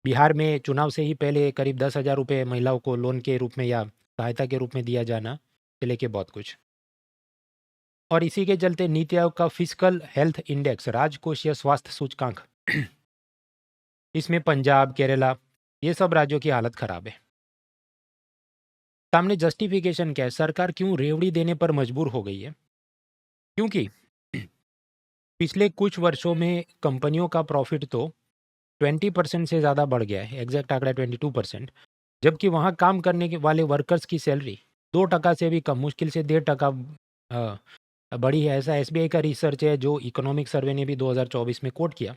बिहार में चुनाव से ही पहले करीब 10,000 रुपये महिलाओं को लोन के रूप में या सहायता के रूप में दिया जाना, से लेके बहुत कुछ। और इसी के चलते नीति आयोग का फिजिकल हेल्थ इंडेक्स, राजकोषीय स्वास्थ्य सूचकांक, इसमें पंजाब, केरला, ये सब राज्यों की हालत खराब है। सामने जस्टिफिकेशन क्या है, सरकार क्यों रेवड़ी देने पर मजबूर हो गई है? क्योंकि पिछले कुछ वर्षों में कंपनियों का प्रॉफिट तो 20% से ज़्यादा बढ़ गया है, एग्जैक्ट आंकड़ा 22%, जबकि वहाँ काम करने के वाले वर्कर्स की सैलरी 2% से भी कम, मुश्किल से 1.5% बढ़ी है। ऐसा एसबीआई का रिसर्च है, जो इकोनॉमिक सर्वे ने भी 2024 में कोट किया।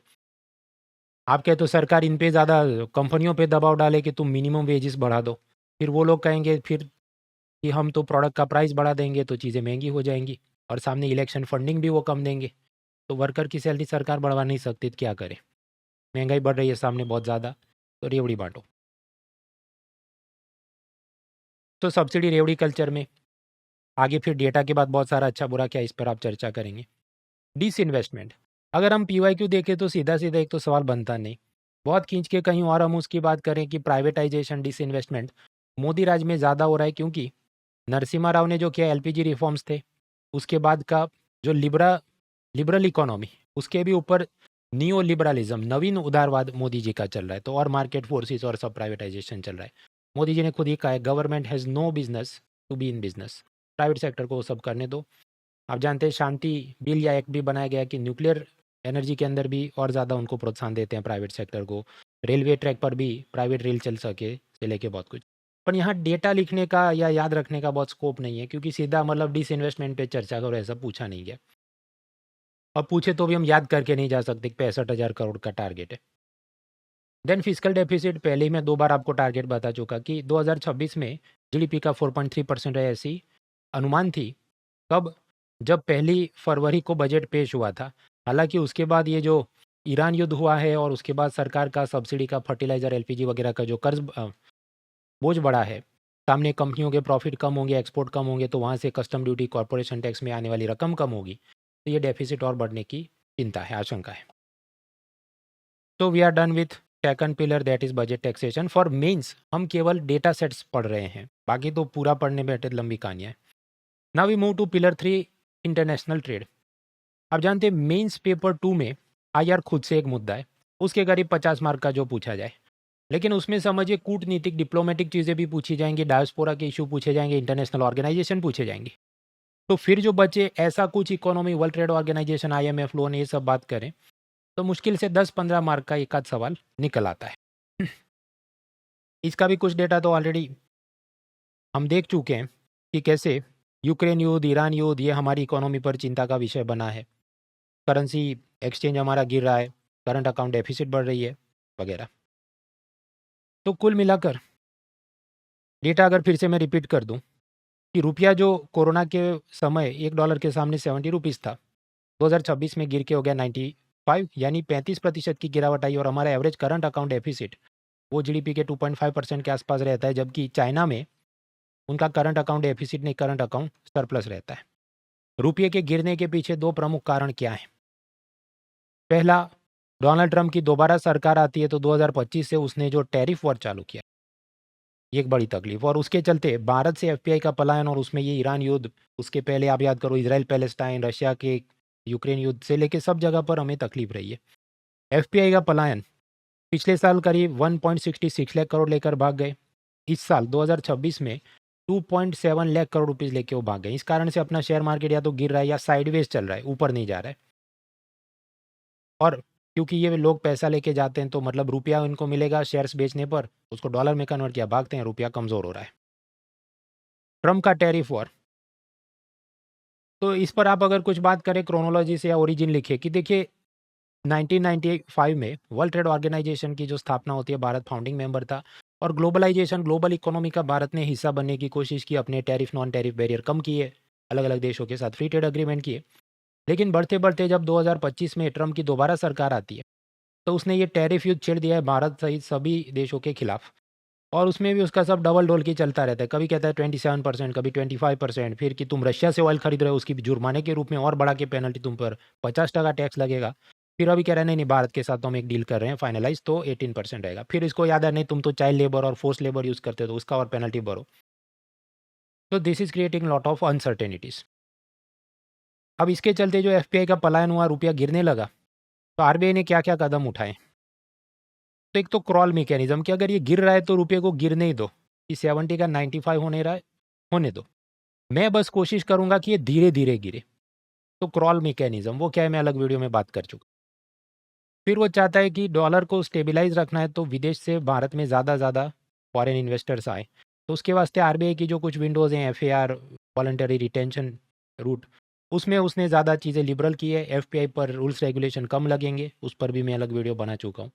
आप कहे तो सरकार इन पे ज़्यादा कंपनियों पे दबाव डाले कि तुम मिनिमम वेजेस बढ़ा दो, फिर वो लोग कहेंगे फिर कि हम तो प्रोडक्ट का प्राइस बढ़ा देंगे तो चीज़ें महंगी हो जाएंगी, और सामने इलेक्शन फंडिंग भी वो कम देंगे, तो वर्कर की सैलरी सरकार बढ़वा नहीं सकती, तो क्या करे? महंगाई बढ़ रही है सामने बहुत ज़्यादा, तो रेवड़ी बांटो। तो सब्सिडी रेवड़ी कल्चर में आगे फिर डेटा के बाद बहुत सारा अच्छा बुरा क्या, इस पर आप चर्चा करेंगे। डिसइन्वेस्टमेंट, अगर हम पीवाईक्यू देखें तो सीधा सीधा एक तो सवाल बनता नहीं, बहुत खींच के कहीं और हम उसकी बात करें कि प्राइवेटाइजेशन, डिसइन्वेस्टमेंट मोदी राज में ज़्यादा हो रहा है, क्योंकि नरसिम्हा राव ने जो किया एलपीजी रिफॉर्म्स थे, उसके बाद का जो लिबरल इकोनॉमी, उसके भी ऊपर नियो लिबरलिज्म, नवीन उदारवाद मोदी जी का चल रहा है, तो और मार्केट फोर्सेस और सब प्राइवेटाइजेशन चल रहा है। मोदी जी ने खुद ही कहा है, government has no business to be in business, private sector को वो सब करने दो। आप जानते हैं शांति बिल या एक्ट भी बनाया गया कि न्यूक्लियर एनर्जी के अंदर भी और ज़्यादा उनको प्रोत्साहन देते हैं प्राइवेट सेक्टर को, रेलवे ट्रैक पर भी प्राइवेट रेल चल सके, से लेके बहुत कुछ। पर यहाँ डेटा लिखने का या याद रखने का बहुत स्कोप नहीं है, क्योंकि सीधा मतलब डिसइन्वेस्टमेंट पे चर्चा करो, ऐसा पूछा नहीं गया। अब पूछे तो भी हम याद करके नहीं जा सकते, 65,000 करोड़ का टारगेट है। देन फिजिकल डेफिसिट, पहले ही मैं 2 बार आपको टारगेट बता चुका कि 2026 में जीडीपी का 4.3% है, ऐसी अनुमान थी। कब? जब 1 फरवरी को बजट पेश हुआ था। हालांकि उसके बाद ये जो ईरान युद्ध हुआ है, और उसके बाद सरकार का सब्सिडी का, फर्टिलाइजर, एलपीजी वगैरह का जो कर्ज बोझ बढ़ा है, सामने कंपनियों के प्रॉफिट कम होंगे, एक्सपोर्ट कम होंगे, तो वहाँ से कस्टम ड्यूटी, कॉर्पोरेशन टैक्स में आने वाली रकम कम होगी, तो ये डेफिसिट और बढ़ने की चिंता है, आशंका है। तो we are done with second pillar, that is budget taxation. For mains हम केवल डेटा सेट्स पढ़ रहे हैं, बाकी तो पूरा पढ़ने बैठे लंबी कहानियाँ है। Now we move to pillar 3, international trade. आप जानते हैं मेंस पेपर 2 में आईआर खुद से एक मुद्दा है, उसके करीब 50 मार्क का जो पूछा जाए, लेकिन उसमें समझिए कूटनीतिक डिप्लोमेटिक चीज़ें भी पूछी जाएंगी, डायस्पोरा के इशू पूछे जाएंगे, इंटरनेशनल ऑर्गेनाइजेशन पूछे जाएंगे। तो फिर जो बचे ऐसा कुछ economy, world trade organisation, IMF loan, ये सब बात करें तो मुश्किल से 10-15 मार्क का एक आध सवाल निकल आता है। इसका भी कुछ डेटा तो ऑलरेडी हम देख चुके हैं कि कैसे यूक्रेन युद्ध, ईरान युद्ध, ये हमारी इकोनॉमी पर चिंता का विषय बना है। करेंसी एक्सचेंज हमारा गिर रहा है, करंट अकाउंट डेफिसिट बढ़ रही है वगैरह। तो कुल मिलाकर डेटा अगर फिर से मैं रिपीट कर दूं कि रुपया जो कोरोना के समय $1 के सामने 70 रुपीज़ था, 2026 में गिर के हो गया 95, यानी 35% की गिरावट आई। और हमारा एवरेज करंट अकाउंट डेफिसिट वो GDP के 2.5% के आसपास रहता है, जबकि चाइना में उनका करंट अकाउंट डेफिसिट नहीं, करंट अकाउंट सरप्लस रहता है। रुपये के गिरने के पीछे दो प्रमुख कारण क्या हैं? पहला, डोनाल्ड ट्रंप की दोबारा सरकार आती है तो 2025 से उसने जो टैरिफ वॉर चालू किया, ये एक बड़ी तकलीफ। और उसके चलते भारत से FPI का पलायन, और उसमें ये ईरान युद्ध, उसके पहले आप याद करो इजराइल पैलेस्टाइन, रशिया के यूक्रेन युद्ध से लेके सब जगह पर हमें तकलीफ रही है। FPI का पलायन पिछले साल करीब 1.66 लाख करोड़ लेकर भाग गए। इस साल 2026 में 2.7 लाख करोड़ रुपीज़ लेके वो भाग गए। इस कारण से अपना शेयर मार्केट या तो गिर रहा है या साइडवेज चल रहा है, ऊपर नहीं जा रहा है। और क्योंकि ये लोग पैसा लेके जाते हैं तो मतलब रुपया उनको मिलेगा शेयर्स बेचने पर, उसको डॉलर में कन्वर्ट किया, भागते हैं, रुपया कमज़ोर हो रहा है। ट्रम्प का टैरिफ वॉर, तो इस पर आप अगर कुछ बात करें क्रोनोलॉजी से या ओरिजिन लिखिए कि देखिए 1995 में वर्ल्ड ट्रेड ऑर्गेनाइजेशन की जो स्थापना होती है, भारत फाउंडिंग मेंबर था। और ग्लोबलाइजेशन, ग्लोबल इकोनॉमी का भारत ने हिस्सा बनने की कोशिश की, अपने टैरिफ नॉन टैरिफ बैरियर कम किए, अलग अलग देशों के साथ फ्री ट्रेड अग्रीमेंट किए। लेकिन बढ़ते बढ़ते जब 2025 में ट्रम्प की दोबारा सरकार आती है तो उसने ये टैरिफ युद्ध छेड़ दिया है भारत सहित सभी देशों के खिलाफ। और उसमें भी उसका सब डबल डोल की चलता रहता है, कभी कहता है 27%, कभी 25%, फिर कि तुम रशिया से ऑयल खरीद रहे हो उसकी भी जुर्माने के रूप में और बढ़ा के पेनल्टी, तुम पर 50% टैक्स लगेगा। फिर अभी कह रहे हैं नहीं नहीं, भारत के साथ तो हम एक डील कर रहे हैं फाइनलाइज, तो 18% रहेगा। फिर इसको याद है नहीं तुम तो चाइल्ड लेबर और फोर्स लेबर यूज़ करते हो तो उसका और पेनल्टी भरो। तो this is creating lot of uncertainties. अब इसके चलते जो FPI का पलायन हुआ, रुपया गिरने लगा, तो RBI ने क्या क्या कदम उठाए? तो एक तो क्रॉल मैकेनिज्म कि अगर ये गिर रहा है तो रुपये को गिरने ही दो, कि 70 का 95 होने रहा है, होने दो, मैं बस कोशिश करूंगा कि ये धीरे धीरे गिरे। तो क्रॉल मैकेनिज्म वो क्या है, मैं अलग वीडियो में बात कर चुका। फिर वो चाहता है कि डॉलर को स्टेबलाइज रखना है तो विदेश से भारत में ज़्यादा फॉरेन इन्वेस्टर्स आए। तो उसके वास्ते RBI की जो कुछ विंडोज़ हैं, FAR, वॉलंटरी रिटेंशन रूट, उसमें उसने ज़्यादा चीज़ें लिबरल की है। FPI पर रूल्स रेगुलेशन कम लगेंगे, उस पर भी मैं अलग वीडियो बना चुका हूँ।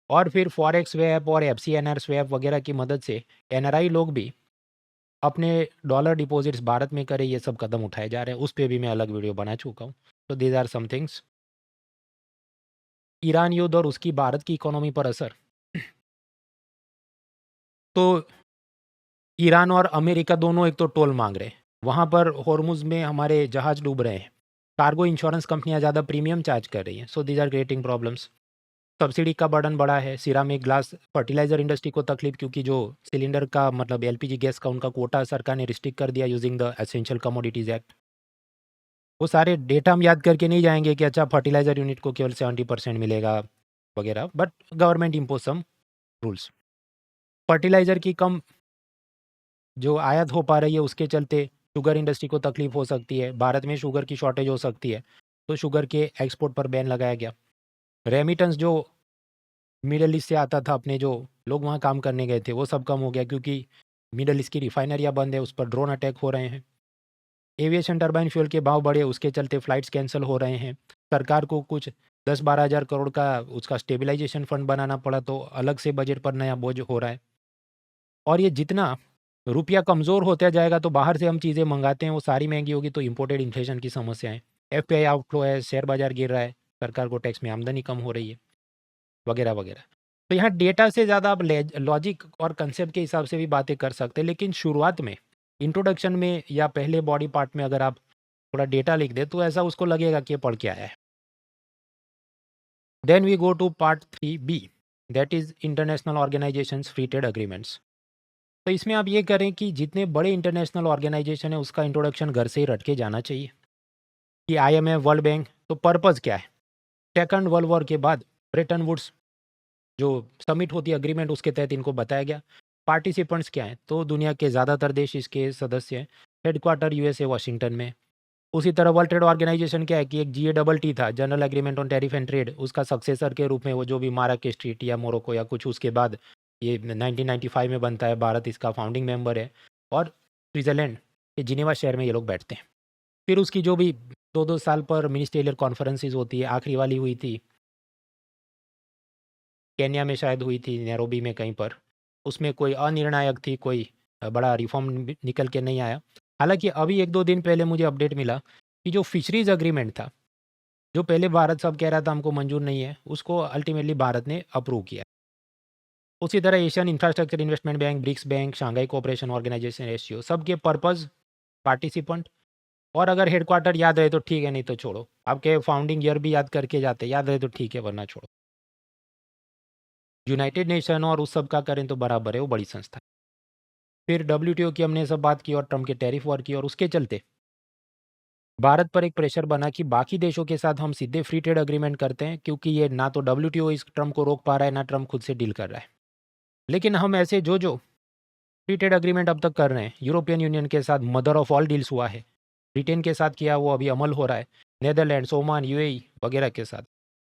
और फिर फॉरेक्स स्वैप और FCNR स्वैप वगैरह की मदद से NRI लोग भी अपने डॉलर डिपॉजिट्स भारत में करें, ये सब कदम उठाए जा रहे हैं, उस पर भी मैं अलग वीडियो बना चुका हूँ। तो these are some things. Iran युद्ध और उसकी भारत की इकोनॉमी पर असर, तो ईरान और अमेरिका दोनों एक तो टोल मांग रहे हैं, वहाँ पर हॉर्मुज में हमारे जहाज़ डूब रहे हैं, कार्गो इंश्योरेंस कंपनियाँ ज़्यादा प्रीमियम चार्ज कर रही हैं। So these are creating problems. Subsidy का बर्डन बढ़ा है, सिरामिक, ग्लास, फर्टिलाइजर इंडस्ट्री को तकलीफ, क्योंकि जो सिलेंडर का मतलब LPG गैस का उनका कोटा सरकार ने रिस्ट्रिक्ट कर दिया using the essential commodities act. वो सारे डेटा हम याद करके नहीं जाएंगे कि अच्छा फर्टिलाइजर यूनिट को केवल 70% मिलेगा वगैरह, but government impose some rules. Fertiliser की कम जो आयात हो पा रही है उसके चलते शुगर इंडस्ट्री को तकलीफ हो सकती है, भारत में शुगर की शॉर्टेज हो सकती है, तो शुगर के एक्सपोर्ट पर बैन लगाया गया। रेमिटेंस जो मिडल ईस्ट से आता था, अपने जो लोग वहाँ काम करने गए थे, वो सब कम हो गया क्योंकि मिडल ईस्ट की रिफाइनरियाँ बंद है, उस पर ड्रोन अटैक हो रहे हैं। एविएशन टर्बाइन फ्यूल के भाव बढ़े, उसके चलते फ्लाइट्स कैंसिल हो रहे हैं। सरकार को कुछ 10-12 हज़ार करोड़ का उसका स्टेबलाइजेशन फंड बनाना पड़ा, तो अलग से बजट पर नया बोझ हो रहा है। और ये जितना रुपया कमज़ोर होता जाएगा तो बाहर से हम चीज़ें मंगाते हैं वो सारी महंगी होगी, तो इम्पोर्टेड इन्फ्लेशन की समस्या है, FPI आउटफ्लो है, शेयर बाजार गिर रहा है, सरकार को टैक्स में आमदनी कम हो रही है, वगैरह वगैरह। तो यहाँ डेटा से ज़्यादा आप लॉजिक और कंसेप्ट के हिसाब से भी बातें कर सकते हैं, लेकिन शुरुआत में इंट्रोडक्शन में या पहले बॉडी पार्ट में अगर आप थोड़ा डेटा लिख दे तो ऐसा उसको लगेगा कि ये पढ़ के आया है। Then we go to part 3B, that is international organisations free trade agreements. तो इसमें आप ये करें कि जितने बड़े इंटरनेशनल ऑर्गेनाइजेशन है उसका इंट्रोडक्शन घर से ही रट के जाना चाहिए कि IMF, वर्ल्ड बैंक, तो पर्पज़ क्या है। सेकंड वर्ल्ड वॉर के बाद ब्रेटन वुड्स जो समिट होती है एग्रीमेंट, उसके तहत इनको बताया गया। पार्टिसिपेंट्स क्या हैं, तो दुनिया के ज़्यादातर देश इसके सदस्य हैं। हेडक्वार्टर यूएसए वाशिंगटन में। उसी तरह वर्ल्ड ट्रेड ऑर्गेनाइजेशन क्या है कि एक GATT था, general agreement on tariff and trade, उसका सक्सेसर के रूप में वो जो भी माराकेश ट्रीटी या मोरक्को या कुछ उसके बाद ये 1995 में बनता है। भारत इसका फाउंडिंग मेंबर है और स्विट्ज़रलैंड के जिनेवा शहर में ये लोग बैठते हैं। फिर उसकी जो भी 2-2 साल पर मिनिस्ट्रियल कॉन्फ्रेंसेस होती है, आखिरी वाली हुई थी केन्या में, शायद हुई थी नैरोबी में कहीं पर। उसमें कोई अनिर्णायक थी, कोई बड़ा रिफॉर्म निकल के नहीं आया। हालांकि अभी 1-2 दिन पहले मुझे अपडेट मिला कि जो फिशरीज एग्रीमेंट था, जो पहले भारत सब कह रहा था हमको मंजूर नहीं है, उसको अल्टीमेटली भारत ने अप्रूव किया। उसी तरह Asian infrastructure investment bank, BRICS bank, Shanghai cooperation organisation SCO, सबके पर्पज़, पार्टिसिपेंट और अगर हेडक्वार्टर याद रहे तो ठीक है, नहीं तो छोड़ो। आपके फाउंडिंग ईयर भी याद करके जाते, याद रहे तो ठीक है, वरना छोड़ो। यूनाइटेड नेशन और उस सब का करें तो बराबर है, वो बड़ी संस्था है। फिर WTO की हमने सब बात की और ट्रम्प के टैरिफ वॉर की, और उसके चलते भारत पर एक प्रेशर बना कि बाकी देशों के साथ हम सीधे फ्री ट्रेड एग्रीमेंट करते हैं, क्योंकि ये ना तो WTO इस ट्रम्प को रोक पा रहा है, ना ट्रम्प खुद से डील कर रहा है। लेकिन हम ऐसे जो फ्री ट्रेड एग्रीमेंट अब तक कर रहे हैं, यूरोपियन यूनियन के साथ मदर ऑफ ऑल डील्स हुआ है, ब्रिटेन के साथ किया, वो अभी अमल हो रहा है, नेदरलैंड्स, ओमान, UAE वगैरह के साथ।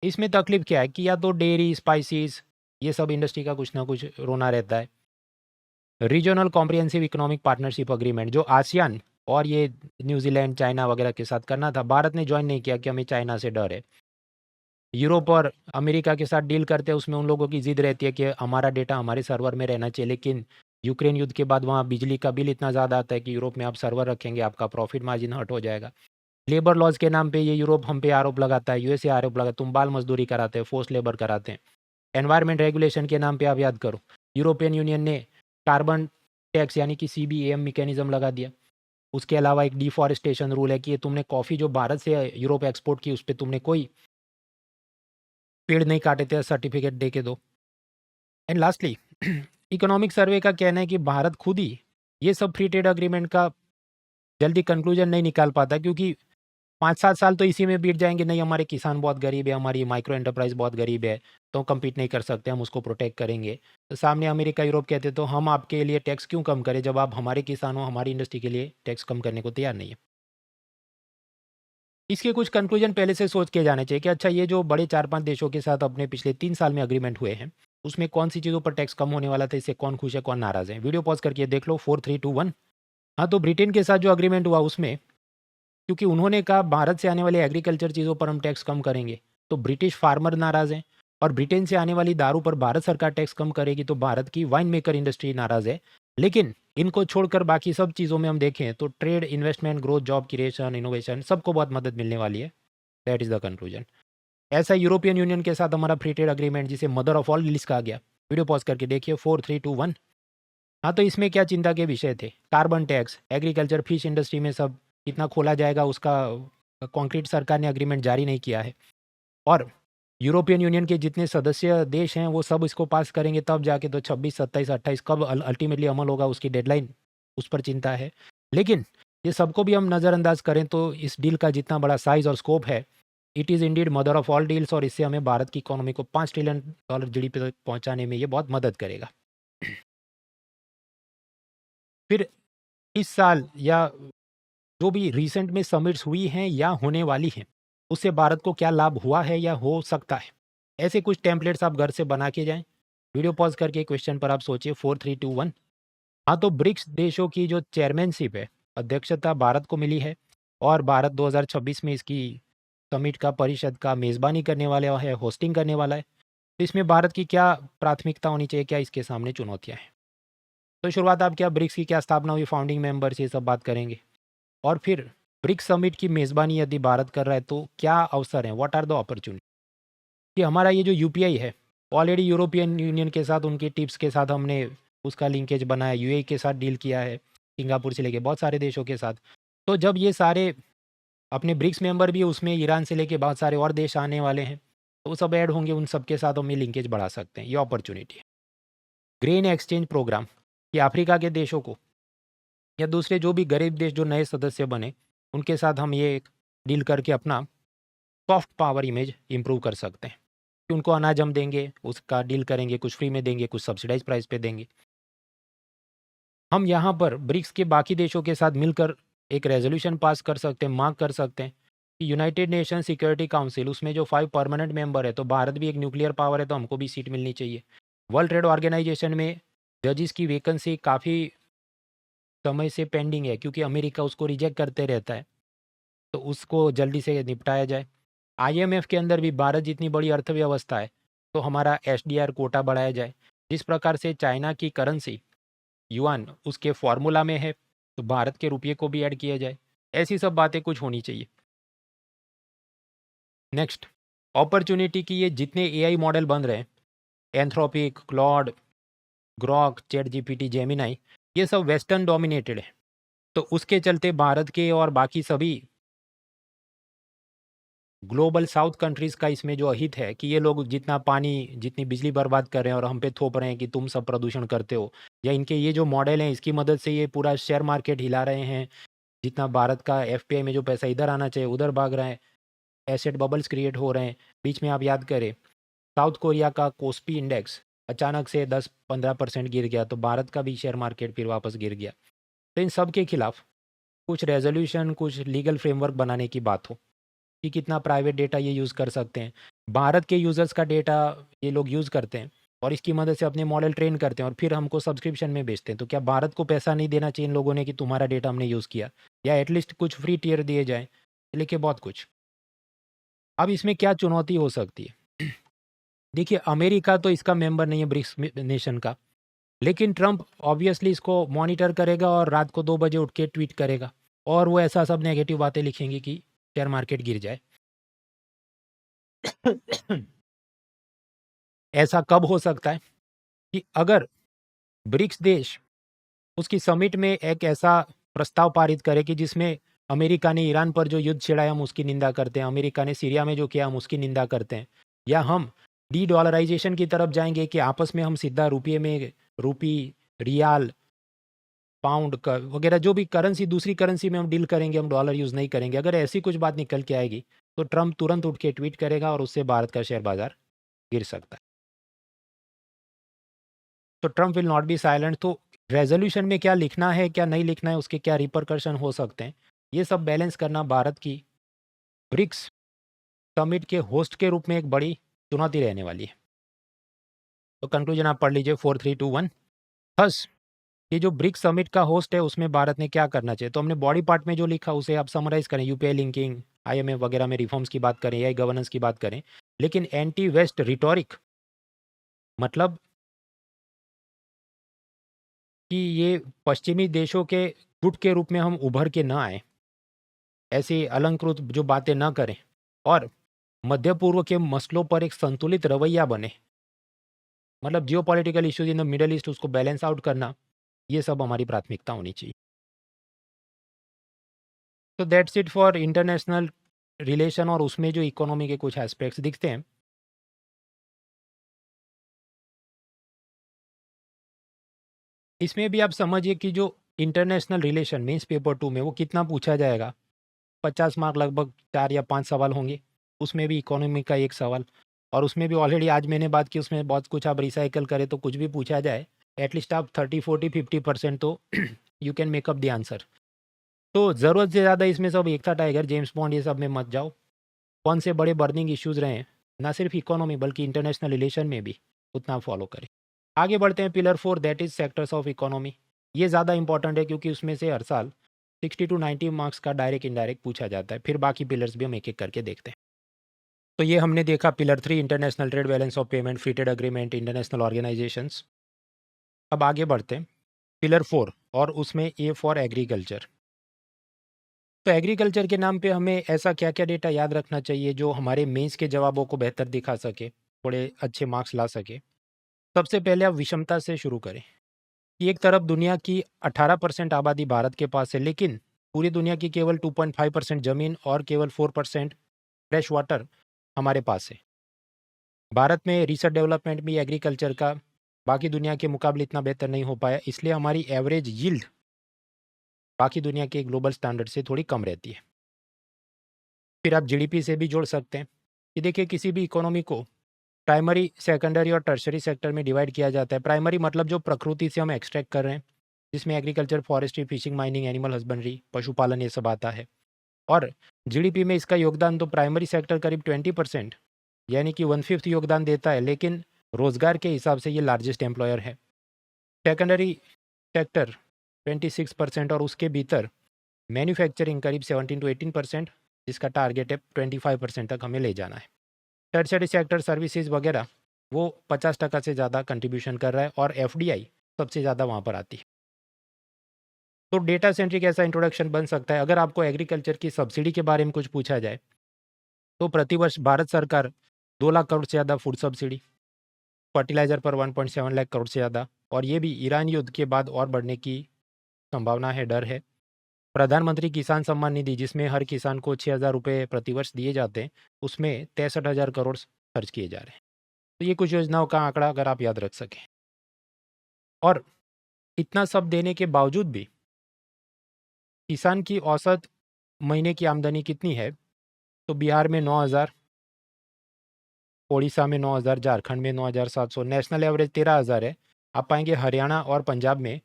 इसमें तकलीफ क्या है कि या तो डेयरी, स्पाइसेस, ये सब इंडस्ट्री का कुछ ना कुछ रोना रहता है। Regional comprehensive economic partnership agreement जो आसियान और ये न्यूजीलैंड, चाइना वगैरह के साथ करना था, भारत ने ज्वाइन नहीं किया कि हमें चाइना से डर है। यूरोप और अमेरिका के साथ डील करते हैं, उसमें उन लोगों की जिद रहती है कि हमारा डेटा हमारे सर्वर में रहना चाहिए, लेकिन यूक्रेन युद्ध के बाद वहाँ बिजली का बिल इतना ज़्यादा आता है कि यूरोप में आप सर्वर रखेंगे, आपका प्रॉफिट मार्जिन हट हो जाएगा। लेबर लॉज के नाम पे ये यूरोप हम पे आरोप लगाता है, USA आरोप लगाता है, तुम बाल मजदूरी कराते हैं, फोर्स लेबर कराते हैं। एनवायरमेंट रेगुलेशन के नाम पे आप याद करो, यूरोपियन यूनियन ने कार्बन टैक्स यानी कि CBAM मैकेनिज्म लगा दिया। उसके अलावा एक डिफॉरेस्टेशन रूल है कि ये तुमने कॉफ़ी जो भारत से यूरोप एक्सपोर्ट की, उस पर तुमने कोई पेड़ नहीं काटे थे, सर्टिफिकेट दे के दो। एंड लास्टली इकोनॉमिक सर्वे का कहना है कि भारत खुद ही ये सब फ्री ट्रेड एग्रीमेंट का जल्दी कंक्लूजन नहीं निकाल पाता, क्योंकि 5-7 साल तो इसी में बीत जाएंगे, नहीं हमारे किसान बहुत गरीब है, हमारी माइक्रो एंटरप्राइज बहुत गरीब है, तो कम्पीट नहीं कर सकते, हम उसको प्रोटेक्ट करेंगे। तो सामने अमेरिका, यूरोप कहते तो हम आपके लिए टैक्स क्यों कम करें, जब आप हमारे किसानों, हमारी इंडस्ट्री के लिए टैक्स कम करने को तैयार नहीं है। इसके कुछ कंक्लूजन पहले से सोच के जाने चाहिए कि अच्छा, ये जो बड़े 4-5 देशों के साथ अपने पिछले 3 साल में एग्रीमेंट हुए हैं, उसमें कौन सी चीज़ों पर टैक्स कम होने वाला था, इससे कौन खुश है, कौन नाराज़ है। वीडियो पॉज करके देख लो। 4, 3, 2, 1। हाँ, तो ब्रिटेन के साथ जो एग्रीमेंट हुआ उसमें, क्योंकि उन्होंने कहा भारत से आने वाली एग्रीकल्चर चीज़ों पर हम टैक्स कम करेंगे, तो ब्रिटिश फार्मर नाराज़ हैं। और ब्रिटेन से आने वाली दारू पर भारत सरकार टैक्स कम करेगी, तो भारत की वाइन मेकर इंडस्ट्री नाराज़ है। लेकिन इनको छोड़कर बाकी सब चीज़ों में हम देखें तो trade, investment, growth, job creation, innovation, सबको बहुत मदद मिलने वाली है। That is the conclusion. ऐसा यूरोपियन यूनियन के साथ हमारा फ्री ट्रेड एग्रीमेंट, जिसे मदर ऑफ ऑल डील्स कहा गया। वीडियो पॉज करके देखिए। 4, 3, 2, 1। हाँ, तो इसमें क्या चिंता के विषय थे? Carbon tax, agriculture, fish industry में सब कितना खोला जाएगा, उसका कॉन्क्रीट सरकार ने एग्रीमेंट जारी नहीं किया है। और यूरोपियन यूनियन के जितने सदस्य देश हैं वो सब इसको पास करेंगे, तब जाके तो 26, 27, 28 कब अल्टीमेटली अमल होगा, उसकी डेडलाइन, उस पर चिंता है। लेकिन ये सबको भी हम नज़रअंदाज करें तो इस डील का जितना बड़ा साइज़ और स्कोप है, it is Indeed mother of all deals, और इससे हमें भारत की इकोनॉमी को $5 ट्रिलियन GDP तक पहुँचाने में ये बहुत मदद करेगा। फिर इस साल या जो भी रिसेंट में समिट्स हुई हैं या होने वाली हैं, उससे भारत को क्या लाभ हुआ है या हो सकता है? ऐसे कुछ टेम्पलेट्स आप घर से बना के जाएँ। वीडियो पॉज़ करके क्वेश्चन पर आप सोचिए। 4, 3, 2, 1। हाँ, तो ब्रिक्स देशों की जो चेयरमैनशिप है, अध्यक्षता भारत को मिली है, और भारत 2026 में इसकी समिट का, परिषद का मेज़बानी करने वाला है, होस्टिंग करने वाला है। तो इसमें भारत की क्या प्राथमिकता होनी चाहिए, क्या इसके सामने चुनौतियाँ हैं? तो शुरुआत आप क्या ब्रिक्स की क्या स्थापना हुई, फाउंडिंग मेंबर्स, ये सब बात करेंगे। और फिर ब्रिक्स समिट की मेज़बानी यदि भारत कर रहा है तो क्या अवसर हैं, व्हाट आर द अपॉर्चुनिटी? कि हमारा ये जो UPI है, ऑलरेडी यूरोपियन यूनियन के साथ, उनके टिप्स के साथ हमने उसका लिंकेज बनाया, UAE के साथ डील किया है, सिंगापुर से लेके बहुत सारे देशों के साथ। तो जब ये सारे अपने ब्रिक्स मेंबर भी, उसमें ईरान से लेके बहुत सारे और देश आने वाले हैं, तो वो सब ऐड होंगे, उन सब के साथ हम ये लिंकेज बढ़ा सकते हैं, ये अपॉर्चुनिटी है। ग्रेन एक्सचेंज प्रोग्राम, कि अफ्रीका के देशों को या दूसरे जो भी गरीब देश जो नए सदस्य बने, उनके साथ हम ये एक डील करके अपना सॉफ्ट पावर इमेज इम्प्रूव कर सकते हैं। कि उनको अनाज हम देंगे, उसका डील करेंगे, कुछ फ्री में देंगे, कुछ सब्सिडाइज प्राइस पे देंगे। हम यहाँ पर ब्रिक्स के बाकी देशों के साथ मिलकर एक रेजोल्यूशन पास कर सकते हैं, मांग कर सकते हैं कि यूनाइटेड नेशन सिक्योरिटी काउंसिल, उसमें जो 5 परमानेंट मेंबर है, तो भारत भी एक न्यूक्लियर पावर है, तो हमको भी सीट मिलनी चाहिए। वर्ल्ड ट्रेड ऑर्गेनाइजेशन में जजेस की वैकेंसी काफ़ी समय से पेंडिंग है, क्योंकि अमेरिका उसको रिजेक्ट करते रहता है, तो उसको जल्दी से निपटाया जाए। आईएमएफ के अंदर भी भारत जितनी बड़ी अर्थव्यवस्था है, तो हमारा एसडीआर कोटा बढ़ाया जाए। जिस प्रकार से चाइना की करेंसी युआन उसके फॉर्मूला में है, तो भारत के रुपये को भी ऐड किया जाए। ऐसी सब बातें कुछ होनी चाहिए। नेक्स्ट, अपॉर्चुनिटी की ये जितने एआई मॉडल बन रहे हैं, Anthropic, Claude, Grok, chat GPT, Gemini, ये सब वेस्टर्न डोमिनेटेड है। तो उसके चलते भारत के और बाकी सभी ग्लोबल साउथ कंट्रीज़ का इसमें जो अहित है कि ये लोग जितना पानी, जितनी बिजली बर्बाद कर रहे हैं और हम पे थोप रहे हैं कि तुम सब प्रदूषण करते हो, या इनके ये जो मॉडल हैं इसकी मदद से ये पूरा शेयर मार्केट हिला रहे हैं, जितना भारत का एफपीआई में जो पैसा इधर आना चाहिए उधर भाग रहा है, एसेट बबल्स क्रिएट हो रहे हैं। बीच में आप याद करें, साउथ कोरिया का कोस्पी इंडेक्स अचानक से 10-15% गिर गया, तो भारत का भी शेयर मार्केट फिर वापस गिर गया। तो इन सब के खिलाफ कुछ रेजोल्यूशन, कुछ लीगल फ्रेमवर्क बनाने की बात हो कि कितना प्राइवेट डेटा ये यूज़ कर सकते हैं। भारत के यूज़र्स का डेटा ये लोग यूज़ करते हैं और इसकी मदद से अपने मॉडल ट्रेन करते हैं और फिर हमको सब्सक्रिप्शन में बेचते हैं। तो क्या भारत को पैसा नहीं देना चाहिए इन लोगों ने कि तुम्हारा डेटा हमने यूज़ किया, या एटलीस्ट कुछ फ्री टियर दिए जाए, लेकिन बहुत कुछ। अब इसमें क्या चुनौती हो सकती है? देखिए, अमेरिका तो इसका मेंबर नहीं है ब्रिक्स नेशन का, लेकिन ट्रंप ऑब्वियसली इसको मॉनिटर करेगा और रात को 2 बजे उठ के ट्वीट करेगा और वो ऐसा सब नेगेटिव बातें लिखेंगे कि शेयर मार्केट गिर जाए। ऐसा कब हो सकता है कि अगर ब्रिक्स देश उसकी समिट में एक ऐसा प्रस्ताव पारित करे कि जिसमें अमेरिका ने ईरान पर जो युद्ध छेड़ा हम उसकी निंदा करते हैं, अमेरिका ने सीरिया में जो किया हम उसकी निंदा करते हैं, या हम डी डॉलराइजेशन की तरफ जाएंगे कि आपस में हम सीधा रुपये में, रूपी, रियाल, पाउंड का वगैरह जो भी करेंसी, दूसरी करेंसी में हम डील करेंगे, हम डॉलर यूज़ नहीं करेंगे। अगर ऐसी कुछ बात निकल के आएगी तो ट्रंप तुरंत उठ के ट्वीट करेगा और उससे भारत का शेयर बाजार गिर सकता है। तो Trump will not be silent. तो रेजोल्यूशन में क्या लिखना है, क्या नहीं लिखना है, उसके क्या रिपरकशन हो सकते हैं, ये सब बैलेंस करना भारत की ब्रिक्स समिट के होस्ट के रूप में एक बड़ी चुनौती रहने वाली है। तो कंक्लूजन आप पढ़ लीजिए 4-3-2-1। थस, ये जो ब्रिक्स समिट का होस्ट है उसमें भारत ने क्या करना चाहिए, तो हमने बॉडी पार्ट में जो लिखा उसे आप समराइज करें, यूपीआई लिंकिंग, आईएमएफ वगैरह में रिफॉर्म्स की बात करें, एआई गवर्नेंस की बात करें, लेकिन एंटी वेस्ट रिटोरिक, मतलब कि ये पश्चिमी देशों के गुट के रूप में हम उभर के ना आए, ऐसी अलंकृत जो बातें ना करें, और मध्य पूर्व के मसलों पर एक संतुलित रवैया बने, मतलब जियो political issues in the middle east उसको बैलेंस आउट करना, ये सब हमारी प्राथमिकता होनी चाहिए। तो that's it for international relation, और उसमें जो इकोनॉमी के कुछ एस्पेक्ट्स दिखते हैं। इसमें भी आप समझिए कि जो इंटरनेशनल रिलेशन मेंस पेपर 2 में वो कितना पूछा जाएगा, 50 मार्क लगभग 4 या 5 सवाल होंगे, उसमें भी इकोनॉमी का एक सवाल, और उसमें भी ऑलरेडी आज मैंने बात की, उसमें बहुत कुछ आप रिसाइकल करें तो कुछ भी पूछा जाए, एटलीस्ट आप 30-40-50% तो you can makeup the answer. तो ज़रूरत से ज़्यादा इसमें सब एकता टाइगर, जेम्स बॉन्ड, ये सब में मत जाओ। कौन से बड़े बर्निंग इश्यूज़ रहे हैं, ना सिर्फ इकोनॉमी बल्कि इंटरनेशनल रिलेशन में भी, उतना फॉलो करें। आगे बढ़ते हैं pillar 4, that is sectors of economy. ये ज़्यादा इंपॉर्टेंट है क्योंकि उसमें से हर साल 60-90 मार्क्स का डायरेक्ट इनडायरेक्ट पूछा जाता है। फिर बाकी पिलर्स भी हम एक एक करके देखते हैं। तो ये हमने देखा pillar 3, international trade, balance of payment, free trade agreement, international organisations. अब आगे बढ़ते हैं पिलर 4, और उसमें ए फॉर एग्रीकल्चर। तो एग्रीकल्चर के नाम पे हमें ऐसा क्या क्या डेटा याद रखना चाहिए जो हमारे मेंस के जवाबों को बेहतर दिखा सके, थोड़े अच्छे मार्क्स ला सके। सबसे पहले आप विषमता से शुरू करें कि एक तरफ दुनिया की 18% आबादी भारत के पास है, लेकिन पूरी दुनिया की केवल 2.5% ज़मीन और केवल 4% फ्रेश वाटर हमारे पास है। भारत में रिसर्च डेवलपमेंट भी एग्रीकल्चर का बाकी दुनिया के मुकाबले इतना बेहतर नहीं हो पाया, इसलिए हमारी एवरेज यील्ड बाकी दुनिया के ग्लोबल स्टैंडर्ड से थोड़ी कम रहती है। फिर आप जीडीपी से भी जोड़ सकते हैं कि देखिए, किसी भी इकोनॉमी को प्राइमरी, सेकेंडरी और टर्शरी सेक्टर में डिवाइड किया जाता है। प्राइमरी मतलब जो प्रकृति से हम एक्सट्रैक्ट कर रहे हैं, जिसमें agriculture, forestry, fishing, mining, animal husbandry, पशुपालन ये सब आता है। और जीडीपी में इसका योगदान तो प्राइमरी सेक्टर करीब 20% यानी कि 1/5 योगदान देता है, लेकिन रोजगार के हिसाब से ये लार्जेस्ट एम्प्लॉयर है। सेकेंडरी सेक्टर 26% और उसके भीतर मैन्युफैक्चरिंग करीब 17 to 18%, जिसका टारगेट है 25% तक हमें ले जाना है। टर्शरी सेक्टर सर्विसेज वगैरह वो 50% से ज़्यादा कंट्रीब्यूशन कर रहा है और एफडीआई सबसे ज़्यादा वहाँ पर आती है। तो डेटा सेंट्रिक ऐसा इंट्रोडक्शन बन सकता है। अगर आपको एग्रीकल्चर की सब्सिडी के बारे में कुछ पूछा जाए तो प्रतिवर्ष भारत सरकार 2 लाख करोड़ से ज़्यादा फूड सब्सिडी, फर्टिलाइज़र पर 1.7 लाख करोड़ से ज़्यादा, और ये भी ईरान युद्ध के बाद और बढ़ने की संभावना है, डर है। प्रधानमंत्री किसान सम्मान निधि, जिसमें हर किसान को 6,000 रुपये प्रतिवर्ष दिए जाते हैं, उसमें 63,000 करोड़ खर्च किए जा रहे हैं। तो ये कुछ योजनाओं का आंकड़ा अगर आप याद रख सकें। और इतना सब देने के बावजूद भी किसान की औसत महीने की आमदनी कितनी है? तो बिहार में 9,000, ओडिशा में 9,000, झारखंड में 9,700, नेशनल एवरेज 13,000 है। आप पाएंगे हरियाणा और पंजाब में